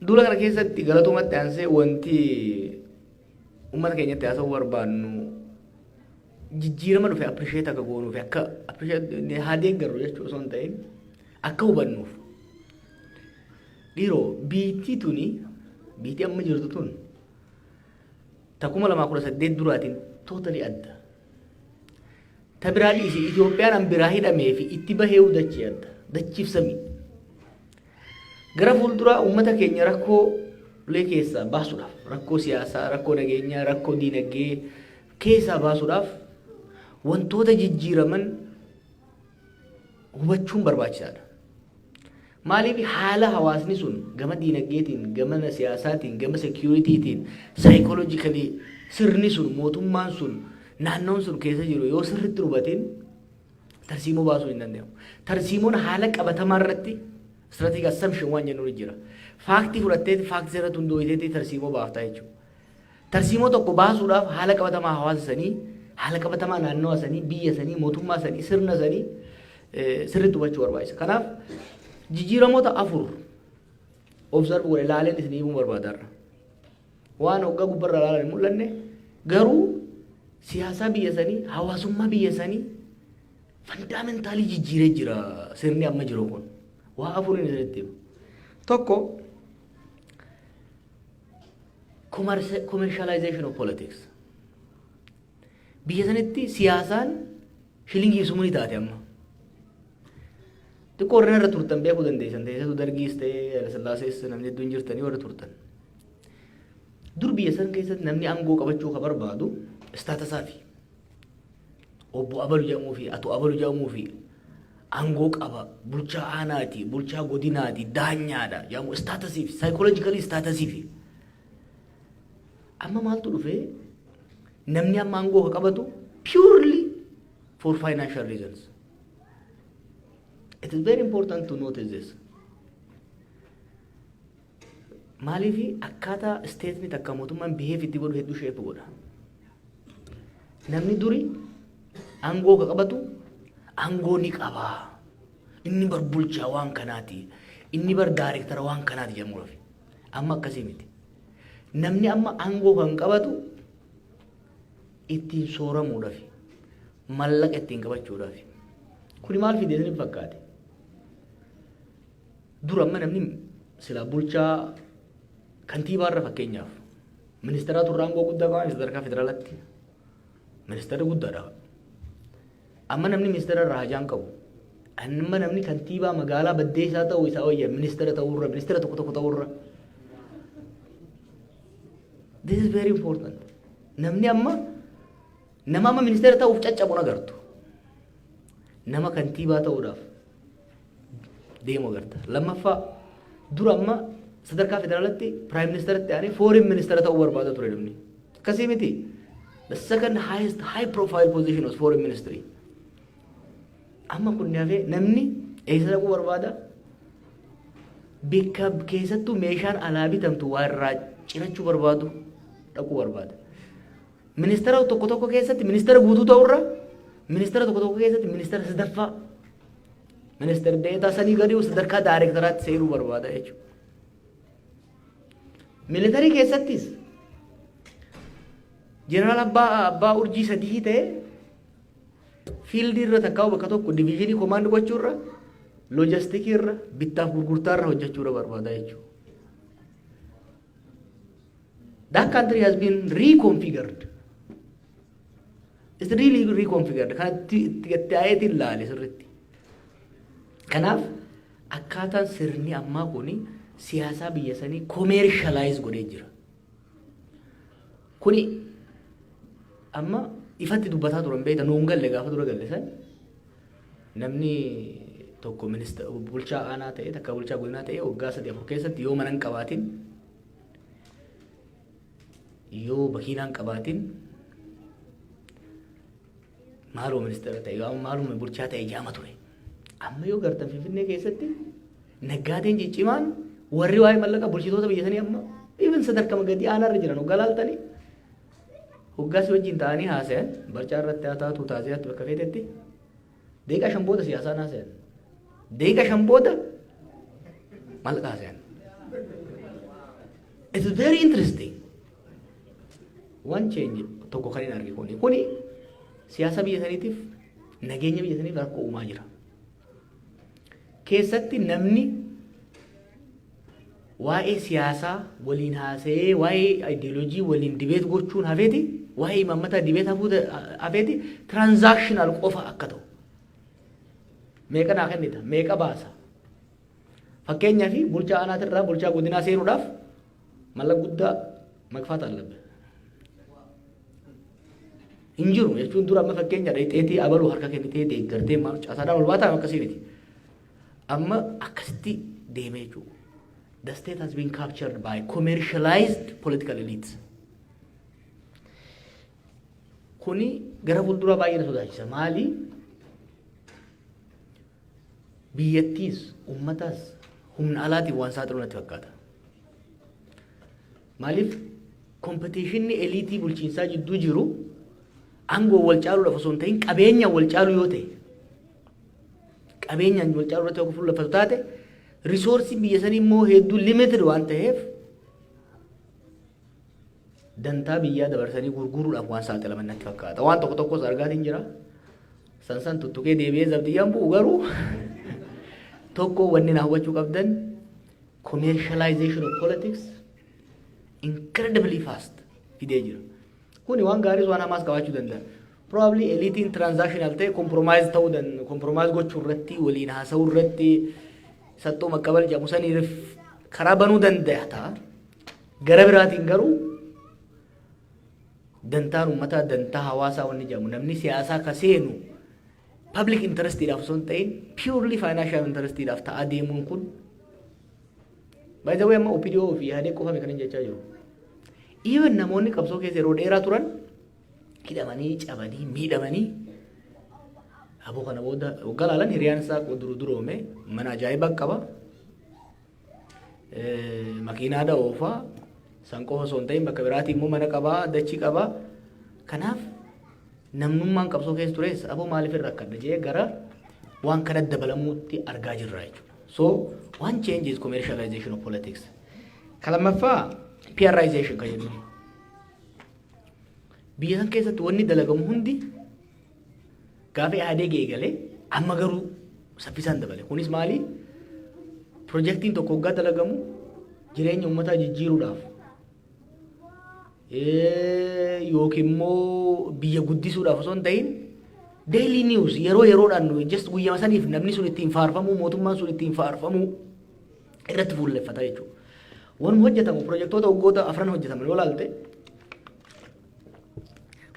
Duula kana keessatti galatoomatti aansee wanti uummata keenyatti haasa'uu barbaannu jijjiirama dhufe appreciate akka goonuuf akka appreciate haa deeggarru jechuu osoo hin ta'in akka hubannuuf. Dhiiroo biitii amma jirtu tun takuma 2018 duraatiin totally adda. Ta biraa dhiisi Itoophiyaan an biraa hidhamee fi itti bahee dachee adda dachiif samii. Gara fuulduraa uummata keenya rakkoo ulee keessaa baasuudhaaf rakkoo siyaasaa, rakkoo nageenyaa, rakkoo diinagdee keessaa baasuudhaaf wantoota jijjiiraman hubachuun barbaachisaadha. Maaliif haala hawaasni sun gama diinagdeetiin, gama siyaasaatiin, gama securitytiin, psychologically sirni sun mootummaan sun naannoon sun keessa jiru yoo sirriitti hubatiin tarsiimoo baasuu hin danda'amu. Tarsiimoon haala qabatamaa irratti strategic assumption waan jennuun jira. Faaktii fudhattee faaktii irratti hundooyiteetii tarsiimoo baaftaa jechuudha. Tarsiimoo tokko baasuudhaaf haala qabatamaa hawaasa sanii, haala qabatamaa naannoo sanii, biyya sanii, mootummaa sanii, sirna sanii sirriitti hubachuu barbaachisa. Kanaaf jijjiiramoota afur observe godhe ilaaleen isinii himuu barbaadarra. Waan hoggaa gubbarra ilaalan hin mul'anne garuu siyaasaa biyya sanii hawaasummaa biyya sanii fundamentaalii jijjiiree jira sirni amma jiru kun. Waa afuriin isinitti himu. Tokko commercialization of politics. Biyya sanitti siyaasaan shilingii sumuni taate amma. Xiqqoo warreen irra turtan beekuu dandeessan ta'eessatu dargiis ta'ee Hayilesillaasees namni hedduun jirtanii warra turtan. Dur biyya san keessatti namni aangoo qabachuu ka barbaadu istaatasaa fi obbo Abalu jedhamuu fi ato Abalu jedhamuu fi aangoo qaba bulchaa aanaati bulchaa godinaati daanyaadha jedhamu istaatasii fi saayikoloojikali istaatasii fi amma maaltu dhufee namni amma aangoo ka qabatu purely for financial reasons. It is very important to notice this. Maaliif akkaataa isteetni takka mootummaan biheef itti godhu hedduu sheepu godha. Namni duri aangoo ka qabatu aangoo ni qaba. Inni bar bulchaa waan kanaati. Inni bar daayirektara waan kanaati jedhamuudhaaf. Amma akkasii miti. Namni amma aangoo kan qabatu ittiin sooramuudhaaf. Mallaqa ittiin qabachuudhaaf. Kuni maal fidee isiniif fakkaate? Dura amma namni sila bulchaa kantiibaarra fakkeenyaaf ministeera turre aangoo guddaa qaban sadarkaa federaalaatti ministeera guddaadha. Amma namni ministeera irraa hajaan qabu amma namni kantiibaa magaalaa baddeessaa ta'uu isaa wayya ministeera ta'uurra ministeera tokko ta'uurra. This is very important. Namni amma nama amma ministeera ta'uuf caccabuun agartu. Nama kantiibaa ta'uudhaaf deemu agarta. Lammaffaa dura amma sadarkaa federaalaatti prime ministeratti aanee foreign minister ta'uu barbaada ture namni. Akkasii miti. The second highest high profile position was foreign ministry. Amma kun hafee namni eessa dhaquu barbaada? Bakka keessattuu meeshaan alaa bitamtu waa irraa cirachuu barbaadu dhaquu barbaada. Ministeera tokko keessatti ministeera guutuu ta'urra ministeera tokko keessatti ministeera sadaffaa ministeera deetaa sanii gadi sadarkaa daayirektaraatti seeruu barbaada jechuudha. Militarii keessattis jeneraal abbaa urjii sadii ta'e fiildii irra takkaa'u bakka tokko diviizhinii koomaandii gochuurra loojistikii irra bittaaf gurgurtaa irra hojjechuudha barbaada jechuudha. That country has been reconfigured. It's really reconfigured. Kanatti ta'eetiin laale sirriitti. Kanaaf akkaataan sirni ammaa kuni siyaasaa biyya sanii commercialize godhee jira. Kuni amma ifatti dubbataa turan beekta nuun galle gaafa dura galle san namni tokko ministeera bulchaa aanaa ta'e takka bulchaa godinaa ta'e waggaa 3-4 keessatti yoo mana hin qabaatin yoo makiinaa hin qabaatin maaloo ministeera ta'e yoo maaloo bulchaa ta'e jaama ture. Amma yoo gartan Finfinnee keessatti naggaateen ciccimaan warri waa'ee mallaqa bulchitoota biyya sanii amma even sadarkaa gadi aanaarra jiran hoggaa laaltanii hoggaas wajjin ta'anii haasayan barcaa irratti haa taatu taasisaatti bakka feetetti deeqa 5 booda siyaasaan haasayan deeqa 5 booda mallaqa haasayan. It is very interesting. One change tokko kan hin argine kuni siyaasa biyya saniitiif nageenya biyya saniif rakkoo uumaa jira. Keessatti namni waa'ee siyaasaa waliin haasa'ee waa'ee ideoloojii waliin dibeet gochuun hafeeti waa'ee imaammataa dibeet hafeeti transactional qofa akka ta'u. Meeqa naa kennita meeqa baasa. Fakkeenyaaf bulchaa aanaatirraa bulchaa godinaa seenuudhaaf mallaqa guddaa makfaata allabbe. Hin jiru jechuun dura amma fakkeenya dheetii abaluu harka kennitee deeggartee maal caasaadhaan ol baataa akkasii miti. Amma akkasitti deemee jechuudha. The state has been captured by commercialized political elites. Kuni gara fuulduraa baay'ee na sodaachisa. Maali? Biyyattiis, ummataas humna alaatiin waan saaxilu natti fakkaata. Maaliif? Kompetiishinni eliitii bulchiinsaa jidduu jiru aangoo wal caaluudhaaf osoo hin ta'in qabeenya wal caalu yoo ta'e qabeenyaan wal caaluu irratti fuulleffatu taate risoorsiin biyya sanii immoo hedduu limited waan ta'eef dantaa biyyaa dabarsanii gurguruudhaaf waan saaxilaman natti fakkaata. Waan tokko tokkos argaatiin jira. San tuttuqee deebi'ee zabdiyyaan bu'u garuu tokko wanni na hawwachuu qabdan commercialization of politics incredibly fast fidee jira. Kuni waan gaariis waan hamaas qabaachuu danda'a. Probably eliitiin transactional ta'e compromise ta'uu danda'a. Compromise gochuu irratti waliin haasa'uu irratti sattoo maqqabal jedhamu saniif karaa banuu danda'a ta'a. Gara biraatiin garuu dantaan uummataa dantaa hawaasaa wanni jedhamu namni siyaasaa ka seenu public interestiidhaaf osoo hin ta'in purely financial interestiidhaaf ta'aa deemuun kun by the way amma OPDO fi yaadee qofame kan hin jechaa jiru. Even namoonni qabsoo keessa yeroo dheeraa turan hidhamanii cabanii miidhamanii aboo kana booda galaalan hiriyaan isaa duroome mana ajaa'ibaa qaba makiinaadha oofaa san qofa osoo hin ta'in bakka biraatii immoo mana qabaa dachii qabaa kanaaf namnummaan qabsoo keessa tures aboo maaliif irra akkadha jee gara waan kana dabalamuutti argaa jirra jechuudha. So one change is commercialization of politics. Kalamaffaa PRization kan jennu. Biyya san keessatti wanni dalagamu hundi gaafa yaadee geegalee amma garuu saffisaan dabale. Kunis maali? Projektiin tokko waggaa dalagamu jireenya uummataa jijjiiruudhaaf yookiin immoo biyya guddisuudhaaf osoo hin ta'in daily news yeroo yeroodhaan just guyyama saniif namni sun ittiin faarfamuu mootummaan sun ittiin faarfamuu irratti fuulleffata jechuudha. Wanni hojjetamu projektoota waggoota afran hojjetaman yoo ilaalte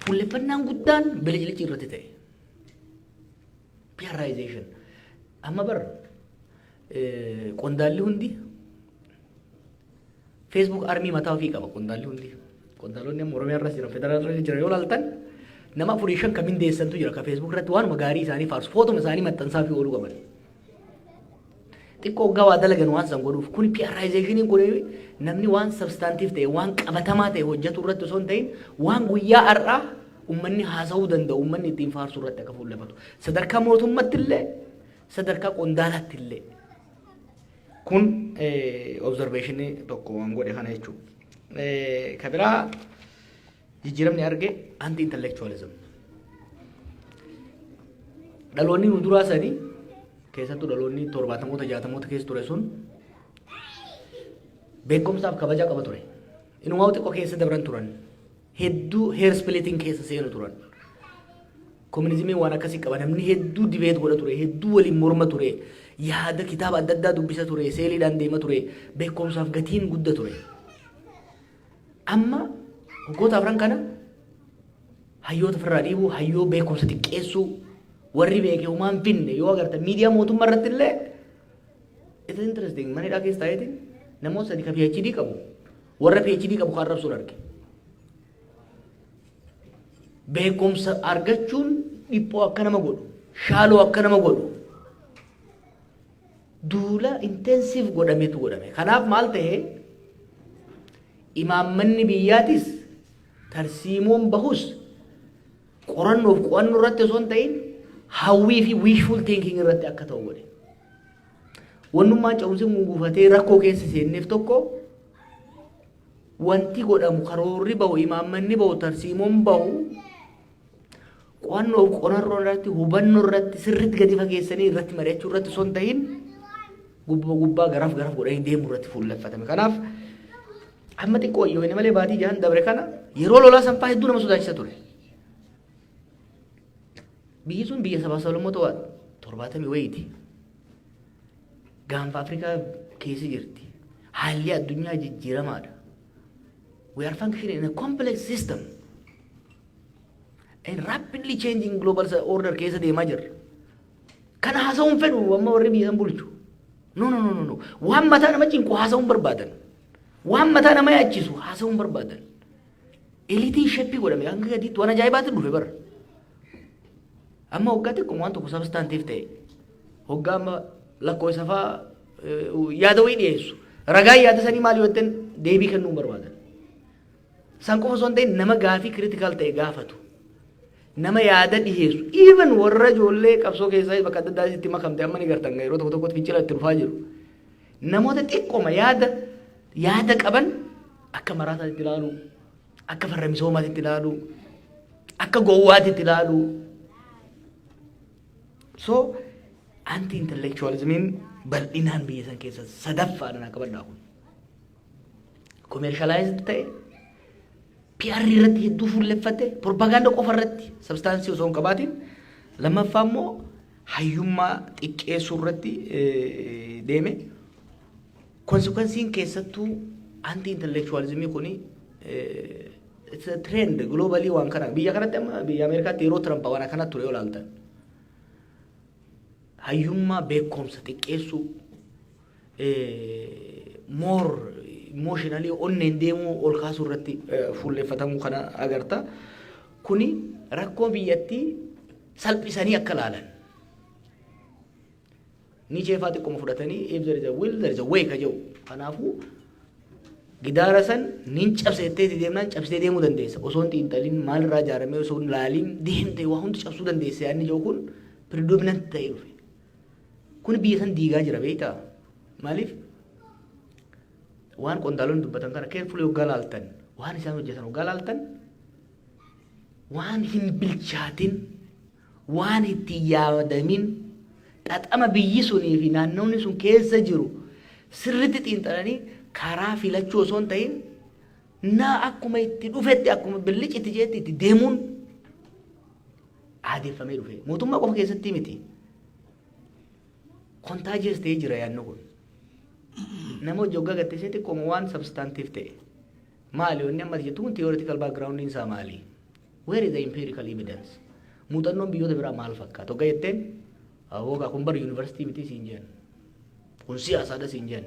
fuulleffannaan guddaan bilijilichi irratti ta'e. PRization. Amma bar qondaalli hundi Facebook armii mataa ofii qaba qondaalli hundi. Qondaalonni amma Oromiyaa irras jiran federaalaa irras jiran yoo ilaaltan nama 4-5 kan mindeessantu jira ka Facebook irratti waanuma gaarii isaanii faarsu footoma isaanii maxxansaa fi ooluu qaban. Xiqqoo waggaa waa dalagan waan san godhuuf kun PRizationiin kun namni waan substantiif ta'e waan qabatamaa ta'e hojjetu irratti osoo hin ta'in waan guyyaa har'aa ummanni haasa'uu danda'u ummanni ittiin faarsu irratti akka fuulleffatu sadarkaa mootummaatti illee sadarkaa qondaalaatti illee kun observationii tokko waan godhe kana jechuudha. Kabiraa jijjiiramni arge anti intellectualism. Dhaloonni nu duraa sanii keessattuu dhaloonni 70moota 60moota keessa ture sun beekumsaaf kabaja qaba ture. Inumaa xiqqoo keessa dabran turan. Hedduu hair splitting keessa seenu turan. Komunizimiin waan akkasii qaba namni hedduu dibeet godha ture hedduu waliin morma ture yaada kitaaba adda addaa dubbisa ture seeliidhaan deema ture beekumsaaf gatiin guddaa ture. Amma waggoota afran kana hayyoota ofirraa dhiibuu hayyoo beekumsa xiqqeessuu warri beekee homaan finne yoo agarta miidiyaa mootummaa irratti illee it is interesting manidhaa keessa ta'eetiin namoota sadii ka PhD qabu warra PhD qabu kan arrabsuun arge. Beekumsa argachuun dhiphoo akka nama godhu shaaloo akka nama godhu duula intensive godhametu godhame. Kanaaf maal ta'e imaammanni biyyaatis tarsiimoon bahus qorannoof qo'annoo irratti osoo hin ta'in hawwii fi wishful thinking irratti akka ta'u godhe. Wannummaan ca'umsi guufatee rakkoo keessa seenneef tokko wanti godhamu karoorri bahu imaammanni bahu tarsiimoon bahu qo'annoof qorannoo irratti hubannoo irratti sirriitti gadi fageessanii irratti mari'achuu irratti osoo hin ta'in gubbaa garaaf godhanii deemuu irratti fuulleffatame. Kanaaf amma xiqqoo yoo inni malee baatii jahan dabre kana yeroo lolaa sanfaa hedduu nama sodaachisa ture. Biyyi sun biyya sabaa sablammoota 70 wayiiti. Gaanfa Afrikaa keessa jirti. Haalli addunyaa jijjiiramaadha. We are functioning in a complex system and rapidly changing global order keessa deemaa jirra. Kana haasa'uun fedhu amma warri biyya san bulchu. No. Waan mataa nama cinqu haasa'uun barbaadan. Waan mataa nama yaachisu haasa'uun barbaadan. Eliitiin sheppii godhame hanga gadiitti waan ajaa'ibaatti dhufe bara. Amma hoggaa xiqqoo waan tokko substantiif ta'e hoggaa amma lakkoofsa fa'aa yaada wayii dhiyeessu. Ragaa yaada sanii maal yoo ta'an deebii kennuu barbaadan. San qofa osoo hin ta'in nama gaafii critical ta'e gaafatu. nama yaada dhiheessu even warra ijoollee qabsoo keessaa bakka adda addaatti makamte amma ni gartan yeroo tokko tokkotti fincila itti dhufaa jiru namoota xiqqooma yaada qaban akka maraasaatti itti ilaalu akka farra misoomaatti itti ilaalu akka gowwaatti itti ilaalu so anti intellectualismiin bal'inaan biyya san keessa sadaffaadhaan akka baddaa kun commercialized ta'e PR irratti hedduu fuulleffate propaganda qofa irratti substaansii osoo hin qabaatiin lammaffaa immoo hayyummaa xiqqeessuu irratti deeme konsekwensiin keessattuu anti intellectualismii kuni it's a trend globally waan kana biyya kanatti amma biyya Ameerikaatti yeroo Trump waan akkanatti ture yoo ilaaltan hayyummaa beekumsa xiqqeessuu more emotionally onneen deemuu ol kaasuu irratti fuulleffatamuu kana agarta kuni rakkoo biyyattii salphisanii akka laalan ni jeefaa xiqqoma fudhatanii if there is a will there is a way ka jedhu kanaafuu gidaara san nin cabseetteeti deemnaan cabsitee deemuu dandeessa osoo hin xiinxaliin maalirraa ijaaramee osoo hin laaliin deemtee waa hundi cabsuu dandeessa yaadni jedhu kun predominant ta'ee dhufe kun biyya san diigaa jira beektaa maaliif waan qondaalonni dubbatan kana carefully hoggaa laaltan waan isaan hojjetan hoggaa laaltan waan hin bilchaatin waan itti yaadamin xaxama biyyi sunii fi naannoonni sun keessa jiru sirritti xiinxalanii karaa filachuu osoo hin ta'in naa akkuma itti dhufetti akkuma billichitti jeetti itti deemuun aadeeffamee dhufe mootummaa qofa keessatti miti kontaajiyees ta'ee jira yaadno kun nama joggaa gatteessee xiqqooma waan substantiif ta'e maali wanni amma jettu kun theoretical background isaa maali where is the empirical evidence muuxannoon biyyoota biraa maal fakkaata hoggaa jetteen hoogaa kun bar yuunivarsiitii miti siin jeen kun siyaasaadha siin jeen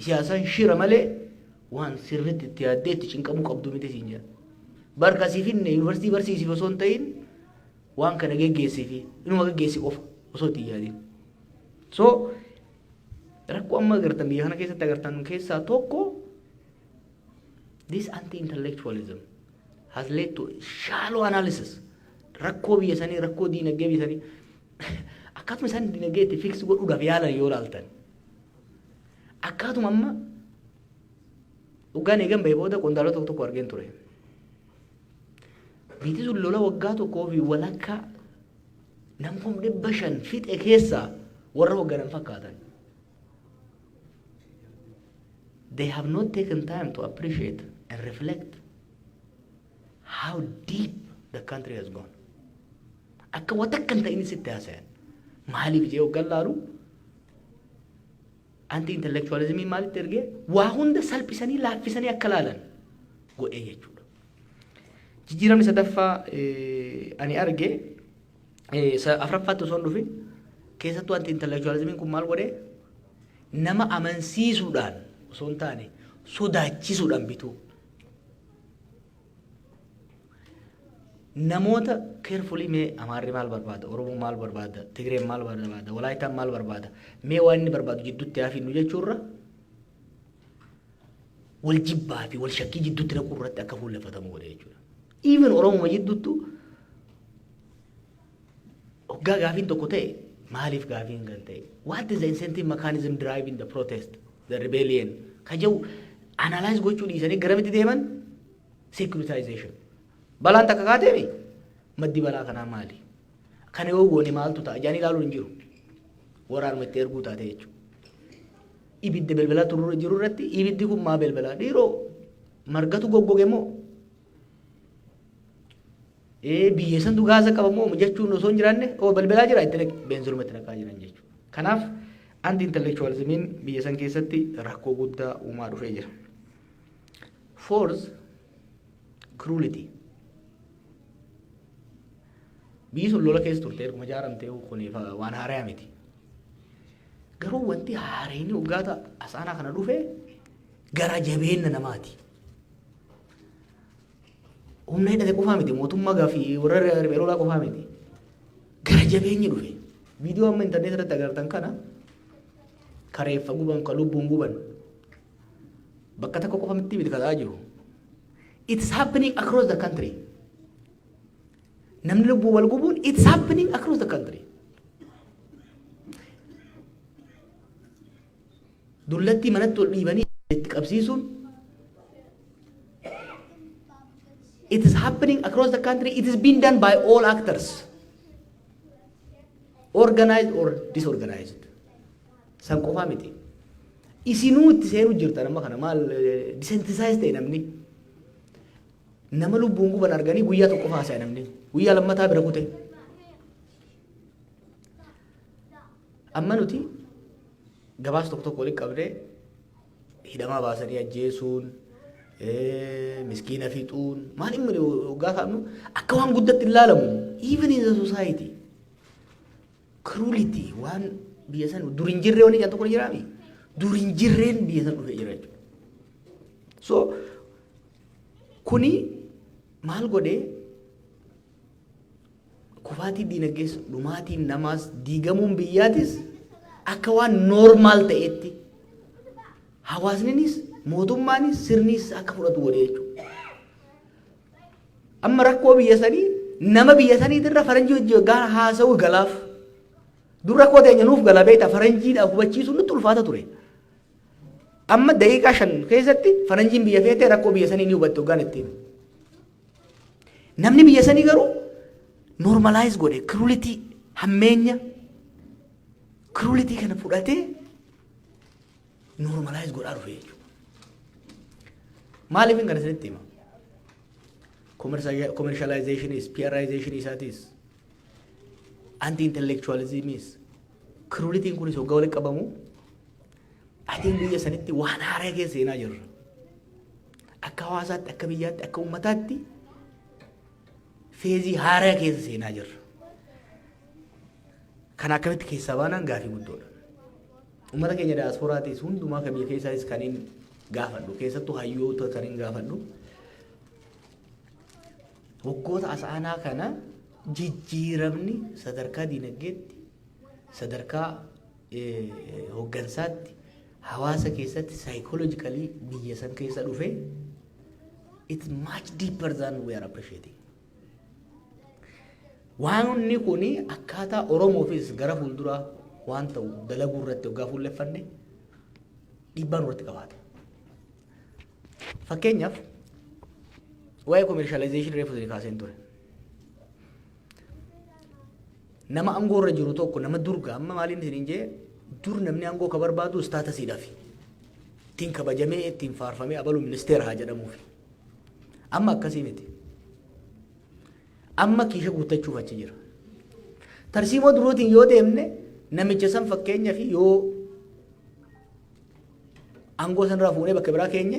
siyaasaan shira malee waan sirriitti itti yaaddee itti cinqamuu qabdu miti siin jeen barkasiifinne yuunivarsiitii barsiisiif osoo hin ta'in waan kana geggeessiifi inuma geggeessi qofa osoo itti yaadin so rakkoo amma agartan biyya kana keessatti agartan keessaa tokko this anti-intellectualism has led to shallow analysis rakkoo biyya sanii rakkoo diinagdee biyya sanii akkaatuma isaan diinagdee itti fix godhuudhaaf yaalan yoo laaltan akkaatuma amma dhugaan eegan bahee booda qondaalota tokko tokko argeen ture biyyi sun lola waggaa tokkoo fi walakkaa namni 500 fixe keessaa warra hoogganan fakkaatan they have not taken time to appreciate and reflect how deep the country has gone. Akka watakkan ta'ini sitti haasayan. Maaliif jee hoggan laalu anti-intellectualismii maalitti ergee waa hunda salphisanii laaffisanii akka laalan godhee jechuudha. Jijjiiramni sadaffaa ani arge afraffaatti osoo hin dhufin keessattuu anti-intellectualismiin kun maal godhee nama amansiisuudhaan osoo hin taane sodaachisuudhaan bituu namoota carefully mee Amaarri maal barbaada Oromoo maal barbaada Tigreen maal barbaada Walaayitaan maal barbaada mee waan inni barbaadu jidduutti haafinnu jechuurra wal jibbaa fi wal shakkii jidduutti naquu irratti akka fuulleffatamu godhe jechuudha even Oromoo jidduuttu hoggaa gaafiin tokko ta'e maaliif gaafiin kan ta'e what is the incentive mechanism driving the protest the rebellion kajau analyze gochuu dhiisanii garamitti deeman securitization balaan takka kaateemi maddi balaa kanaa maali kana yoo goone maaltu ta'a jaanii ilaaluun hin jiru waraanuma itti erguu taate jechuudha ibidda belbalaa jiru irratti ibiddi kun maa belbalaa dhiiroo margatu goggoge moo biyyeessantu gaasa qaba moo jechuun osoo hin jiraanne belbalaa jira itti beenzilumatti naqaa jiran jechuudha kanaaf anti-intellectualismiin biyya san keessatti rakkoo guddaa uumaa dhufee jira. Fourth, cruelty. Biyyi sun lola keessa turte erguma jaaramtee kuniif waan haaraa miti. Garuu wanti haareenii waggaata asaanaa kana dhufe gara jabeenna namaati. Humna hidhate qofaa miti mootummaa gaafii warra ribeelolaa qofaa miti. Gara jabeenyi dhufe. Viidiyoo amma intarneet irratti agartan kana kareeffa guban ka lubbuun guban bakka takka qofa miti kataa jiru. It's happening across the country. namni lubbuu wal gubuun it's happening across the country. Dullatti manatti ol dhiibanii itti qabsiisuun it is happening across the country. It is being done by all actors, organized or disorganized. San qofaa miti. Isinuu itti seenuu jirtan amma kana maal desensitize ta'e namni nama lubbuun guban arganii guyyaa tokko haasa'e namni guyyaa lammataa bira kute. Amma nuti gabaas tokko tokko waliin qabdee hidhamaa baasanii ajjeesuun miskiina fixuun maal inni waggaa kaanu akka waan guddatti ilaalamu even in the society cruelty waan biyya san durin jirree wani tokko jiraami durin jirreen biyya san dhufee jira jechuudha. So kuni maal godhee kufaatii diinagdees dhumaatiin namaas diigamuun biyyaatis akka waan normaal ta'etti hawaasninis mootummaanis sirnis akka fudhatu godhee jechuudha. Amma rakkoo biyya sanii nama biyya saniitirra faranjii hojii gaa haasa'u galaaf dur rakkoo teenya nuuf gala beekta faranjiidhaaf hubachiisuun nutti ulfaata ture. Amma daqiiqaa 5 keessatti faranjiin biyya feetee rakkoo biyya sanii ni hubatte hoggaan ittiin. Namni biyya sanii garuu normalize godhe cruelty hammeenya cruelty kana fudhatee normalize godhaa dhufe jechuudha. Maaliif hin kana isinitti hima? Commercialization is PRization isaatis anti-intellectualism is cruelty kunis hoggaa walitti qabamu atiin biyya sanitti waan haaraa keessa seenaa jirra. Akka hawaasaatti akka biyyaatti akka uummataatti feezii haaraa keessa seenaa jirra. Kan akkamitti keessaa baanaan gaafii guddoodha. Uummata keenya diaasporaatis hundumaa kan biyya keessaatis kan hin gaafadhu keessattuu hayyoota kan hin gaafadhu. Waggoota asaanaa kana jijjiiramni sadarkaa diinagdeetti sadarkaa hoggansaatti hawaasa keessatti psychologically biyya san keessa dhufe it's much deeper than we are appreciating. Waan kuni akkaataa Oromoofis gara fuulduraa waan ta'u dalaguu irratti hoggaa fuulleffanne dhiibbaan irratti qabaata. Fakkeenyaaf waa'ee commercialization reefu isin kaaseen ture. Nama aangoo irra jiru tokko nama durga amma maaliin isin jee dur namni aangoo ka barbaadu staatasiidhaaf ittiin kabajamee ittiin faarfamee abalu ministeera haa jedhamuuf. Amma akkasii miti. Amma kiisha guuttachuuf achi jira. Tarsiimoo duruutiin yoo deemne namicha san fakkeenyaa fi yoo aangoo sanirraa fuunee bakka biraa keenye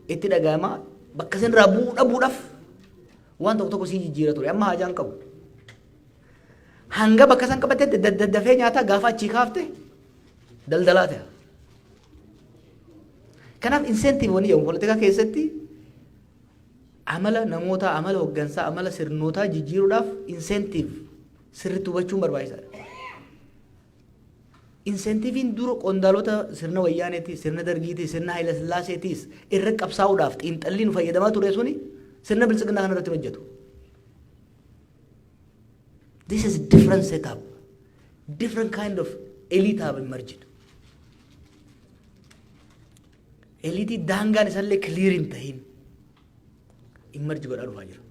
itti dhaga'amaa bakka sanirraa buudhaaf waan tokko sii jijjiira ture. Amma haajaan qabu. Hanga bakka san qabatetti daddafee nyaataa gaafa achii kaafte daldalaa ta'a. Kanaaf incentive wani jedhamu politikaa keessatti amala namoota amala hoggansaa amala sirnootaa jijjiiruudhaaf incentive sirriitti hubachuun barbaachisaadha. Incentiviin dura qondaalota sirna wayyaaneetis sirna dargiitis sirna Haayila Sillaaseetis irra qabsaa'uudhaaf xiinxalliin fayyadamaa ture suni sirna bilchiginaa kana irratti hojjetu. This is a different setup. Different kind of elite have emerged. Elite daangaan isaallee clear hin ta'in emerge godhaa dhufaa jira.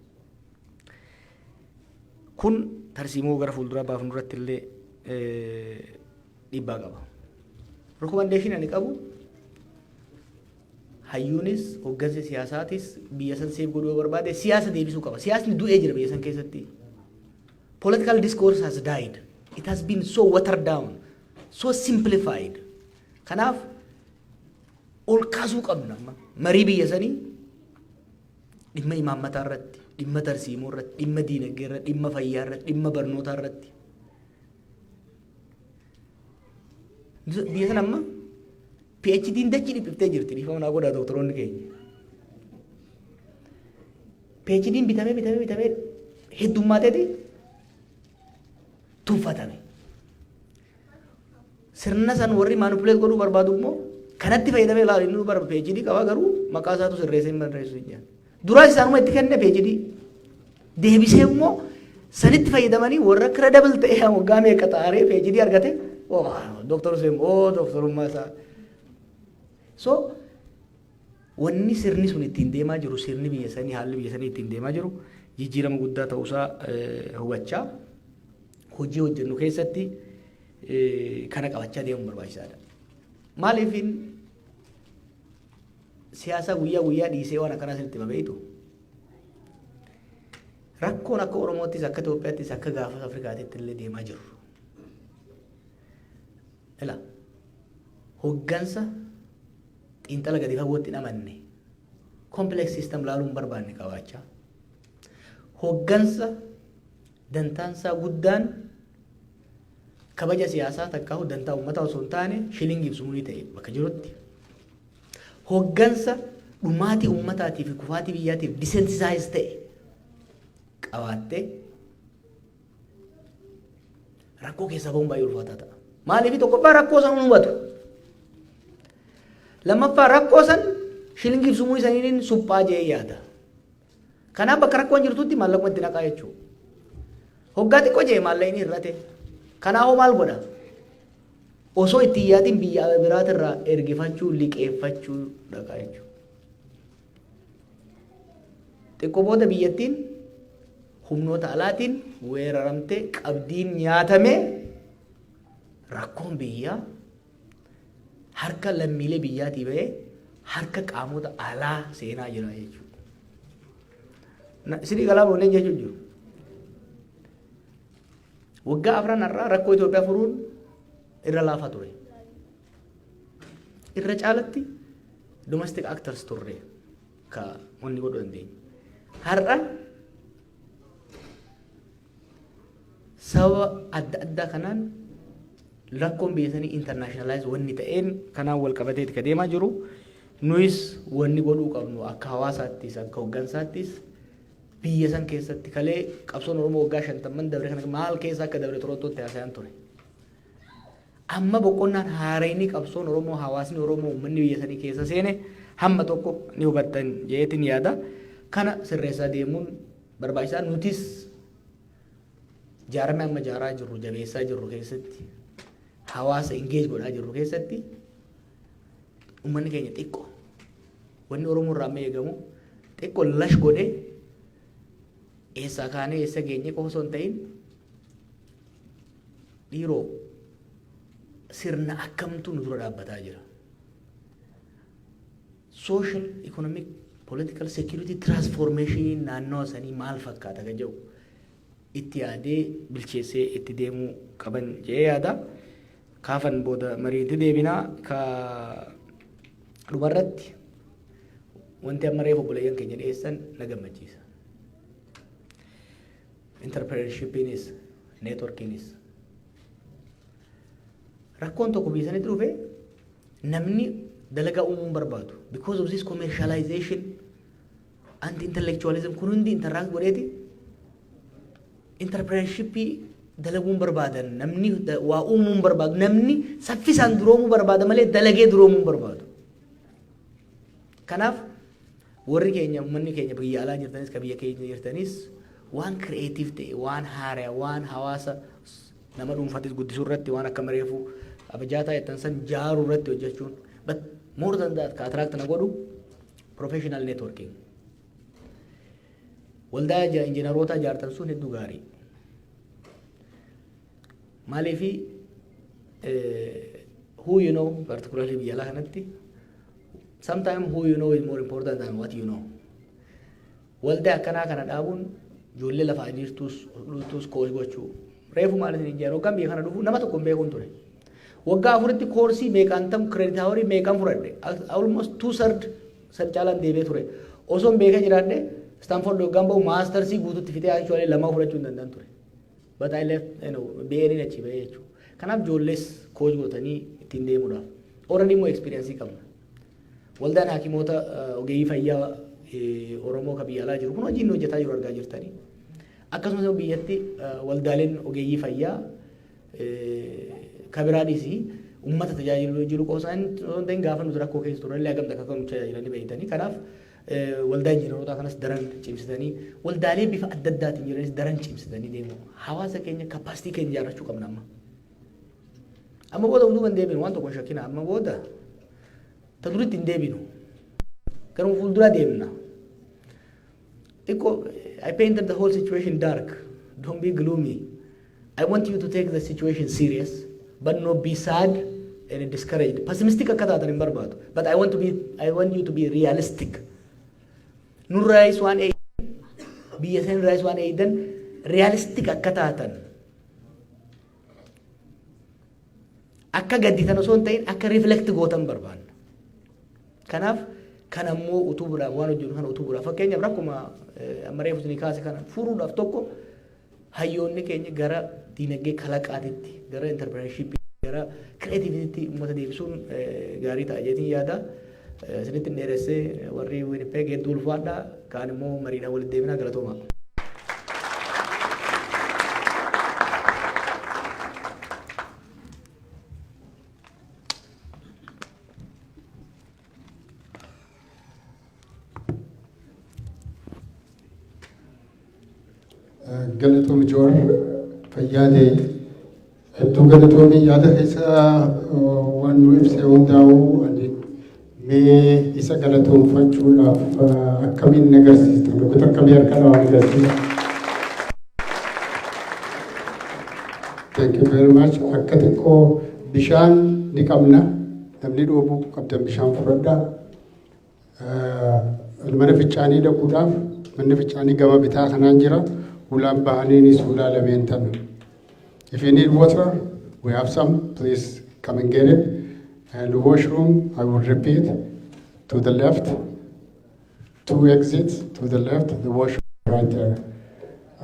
Kun tarsiimoo gara fuulduraa baafnu irratti illee dhiibbaa qaba. Recommendation ani qabu hayyuunis hoggansa siyaasaatis biyya san seef godhuu barbaade siyaasa deebisuu qaba. Siyaasni du'ee jira biyya san keessatti. Political discourse has died. It has been so watered down, so simplified. Kanaaf ol kaasuu qabna marii biyya sanii dhimma imaammataa irratti, dhimma tarsiimoo irratti, dhimma diinagdee irratti, dhimma fayyaa irratti, dhimma barnootaa irratti. Biyya sana amma PhD'n dachii dhiphiftee jirti dhiifama naa godhaa doktoroonni keenya. PhD'n bitamee heddummateeti tuuffatame. Sirna san warri manipuleet godhuu barbaadu immoo kanatti fayyadamee ilaalu inni bara PhD qaba garuu maqaa isaatu sirreessee hin barreessu hin jedhan. Duraas isaanuma itti kenne PhD deebisee immoo sanitti fayyadamanii warra credible ta'e waggaa meeqa xaaree PhD argate Dr. Hussein doktorummaa isaa. So wanni sirni sun ittiin deemaa jiru sirni biyya sanii haalli biyya sanii ittiin deemaa jiru jijjiirama guddaa ta'uusaa hubachaa hojii hojjennu keessatti kana qabachaa deemuun barbaachisaadha. Maaliifin siyaasa guyyaa dhiisee waan akkanaa sirriitti babeetu rakkoon akka Oromoottis akka Itoophiyaattis akka gaafa Afrikaatitti illee deemaa jiru. Ila hoggansa xiinxala gadi fagootti hin amanne complex system laaluun barbaanne qabaachaa hoggansa dantaansaa guddaan kabaja siyaasaa takkaa dantaa uummataa osoo hin taane shilingii ibsumuu ta'e bakka jirutti hoggansa dhumaatii uummataatiif kufaatii biyyaatiif disensitize ta'e qabaattee rakkoo keessaa bahuun baay'ee ulfaataa ta'a. Maaliif tokkoffaa rakkoo san hubatu lammaffaa rakkoo san shilingii ibsumuu isaaniin suphaa jee yaada. Kanaaf bakka rakkoon jirtutti maallaquma itti naqaa jechuudha. Hoggaa xiqqoo jee maallaqni hir'ate. Kanaafuu maal godha? Osoo itti yaadin biyya biraatirraa ergifachuu liqeeffachuu dhaqaa jechuudha. Xiqqoo booda biyyattiin humnoota alaatiin weeraramtee qabdiin nyaatamee rakkoon biyyaa harka lammiilee biyyaatii bahee harka qaamota alaa seenaa jira jechuudha. Isinii galaa boolleen jechuun jiru. Waggaa afran irraa rakkoo Itoophiyaa furuun irra laafaa ture. Irra caalatti domestic actors turre ka wanni godhu dandeenye. Har'a sababa adda addaa kanaan rakkoon biyya sanii internationalize wanni ta'een kanaan wal qabateeti ka deemaa jiru. Nuyis wanni godhuu qabnu akka hawaasaattis akka hoggansaattis biyya san keessatti kalee qabsoon Oromoo waggaa 50 dabre kana maal keessa akka dabre Torontootti haasa'an ture. Amma boqonnaan haareenii qabsoon Oromoo hawaasni Oromoo uummanni biyya sanii keessa seene hamma tokko ni hubattan jeetiin yaada. Kana sirreessaa deemuun barbaachisaa nutis jaarame amma jaaraa jirru jabeessaa jirru keessatti hawaasa engage godhaa jirru keessatti uummanni keenya xiqqoo wanni Oromoo irraa amma eegamu xiqqoo lash godhee eessaa kaanee eessa geenye qofa osoo hin ta'in dhiiroo sirna akkamtu nu dura dhaabbataa jira. Social, economic, political, security transformation naannoo sanii maal fakkaata ka jedhu itti yaadee bilcheessee itti deemuu qaban jee yaada. Kaafan booda mariitti deebinaa ka dhumarratti wanti amma reefu obboleeyyan keenya dhiyeessan na gammachiisa. Entrepreneurshipiinis networkiinis rakkoon tokko biyya sanitti dhufe namni dalagaa uumuun barbaadu because of this commercialization and intellectualism kun hundi interact godheeti entrepreneurshipii dalaguun barbaadan namni waa uumuun barbaadu namni saffisaan duroomuu barbaada malee dalagee duroomuu barbaadu. Kanaaf warri keenya uummanni keenya biyya alaa jirtanis ka biyya keenya jirtanis waan creative ta'e waan haaraa waan hawaasa nama dhuunfatis guddisuu irratti waan akka mareefu abjaataa jettan san jaaruu irratti hojjechuun but more than that ka attract na godhu professional networking waldaa injiinaroota jaartan sun hedduu gaarii maaliifi who you know particularly biyya alaa kanatti sometimes who you know is more important than what you know. Waldaa akkanaa kana dhaabuun ijoollee lafaa jirtus koos gochuu reefu maalitiin ijaaruu kan biyya kana dhufu nama tokko hin beekuun ture. Waggaa afuritti koorsii meeqaan tam credit hawrii meeqaan fudhadhe almost 2/3 san caalaan deebee ture. Osoo hin beekee jiraadhe Stanford waggaan bahu maastarsii guututti fitee actually lamaa fudhachuu hin danda'an ture. But I left BA'niin achi bahee jechuudha. Kanaaf ijoollees koos gootanii ittiin deemuudhaaf. Already immoo experience qabna. Waldaan hakimoota ogeeyyii fayyaa Oromoo ka biyya alaa jiru kun hojiin hojjetaa jiru argaa jirtanii. Akkasumas biyyatti waldaaleen ogeeyyii fayyaa ka biraadhis uummata tajaajiluu jiru qoosaan ta'in gaafa nuti rakkoo keessa turre illee hagamta akka nu tajaajilanii beeytanii. Kanaaf waldaa injiinarotaa kanas daran cimsitanii waldaalee bifa adda addaatiin jiranis daran cimsitanii deemu. Hawaasa keenya kapaasitii keenya ijaarrachuu qabna amma. Amma booda hunduu hin deebinu waan tokko hin shakkina amma booda ta duritti hin deebinu. Garuu fuulduraa deemna. I painted the whole situation dark. Don't be gloomy. I want you to take the situation serious, but not be sad and discouraged. Pessimistic akkataatan hin barbaadu. But I want you to be realistic. Nurraa is waan eedan, biyya san irraa is waan eedan, realistic akkataatan. Akka gadditan osoo hin ta'in akka reflect gootan barbaanna. Kanaaf kan ammoo utuu biraa waan hojjennu kana utuu biraa fakkeenyaaf rakkuma amma reefu isinii kaase kana furuudhaaf tokko hayyoonni keenya gara diinagdee kalaqaatitti gara entrepreneurship gara creativity uummata deebisuun gaarii ta'a jeetiin yaada. Isinitti dheeressee warri Winnipeg hedduu ulfaadha kaan immoo mariidhaan walitti deebinaa galatooma. Galatoom Joor fayyaadee hedduu galatoomii yaada keessa waan nu ibsee hundaa'u mee isa galatoomfachuudhaaf akkamiin agarsiistan goota akkamii harka waan agarsiisa. Thank you very much. Akka xiqqoo bishaan ni qabna namni dhoobuu qabdan bishaan fudhadhaa. Mana fincaanii dhaquudhaaf manni fincaanii gama bitaa kanaan jira. Ulaan bahaniinis ulaa lameen tan. If you need water, we have some. Please come and get it. And the washroom, I will repeat, to the left. 2 exits to the left. The washroom right there.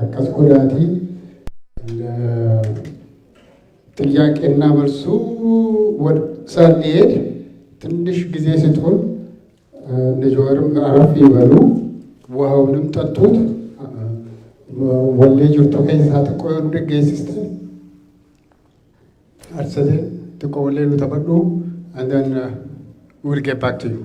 Akkas godhaati. ጥያቄና መልሱ ሳንሄድ ትንሽ ጊዜ ስትሆን ልጆርም አረፍ ይበሉ፣ ውሃውንም ጠጡት። wallee jirtu keessaa xiqqoo yoo geessiste arsatee xiqqoo wallee nu taphadhu and then we'll get back to you.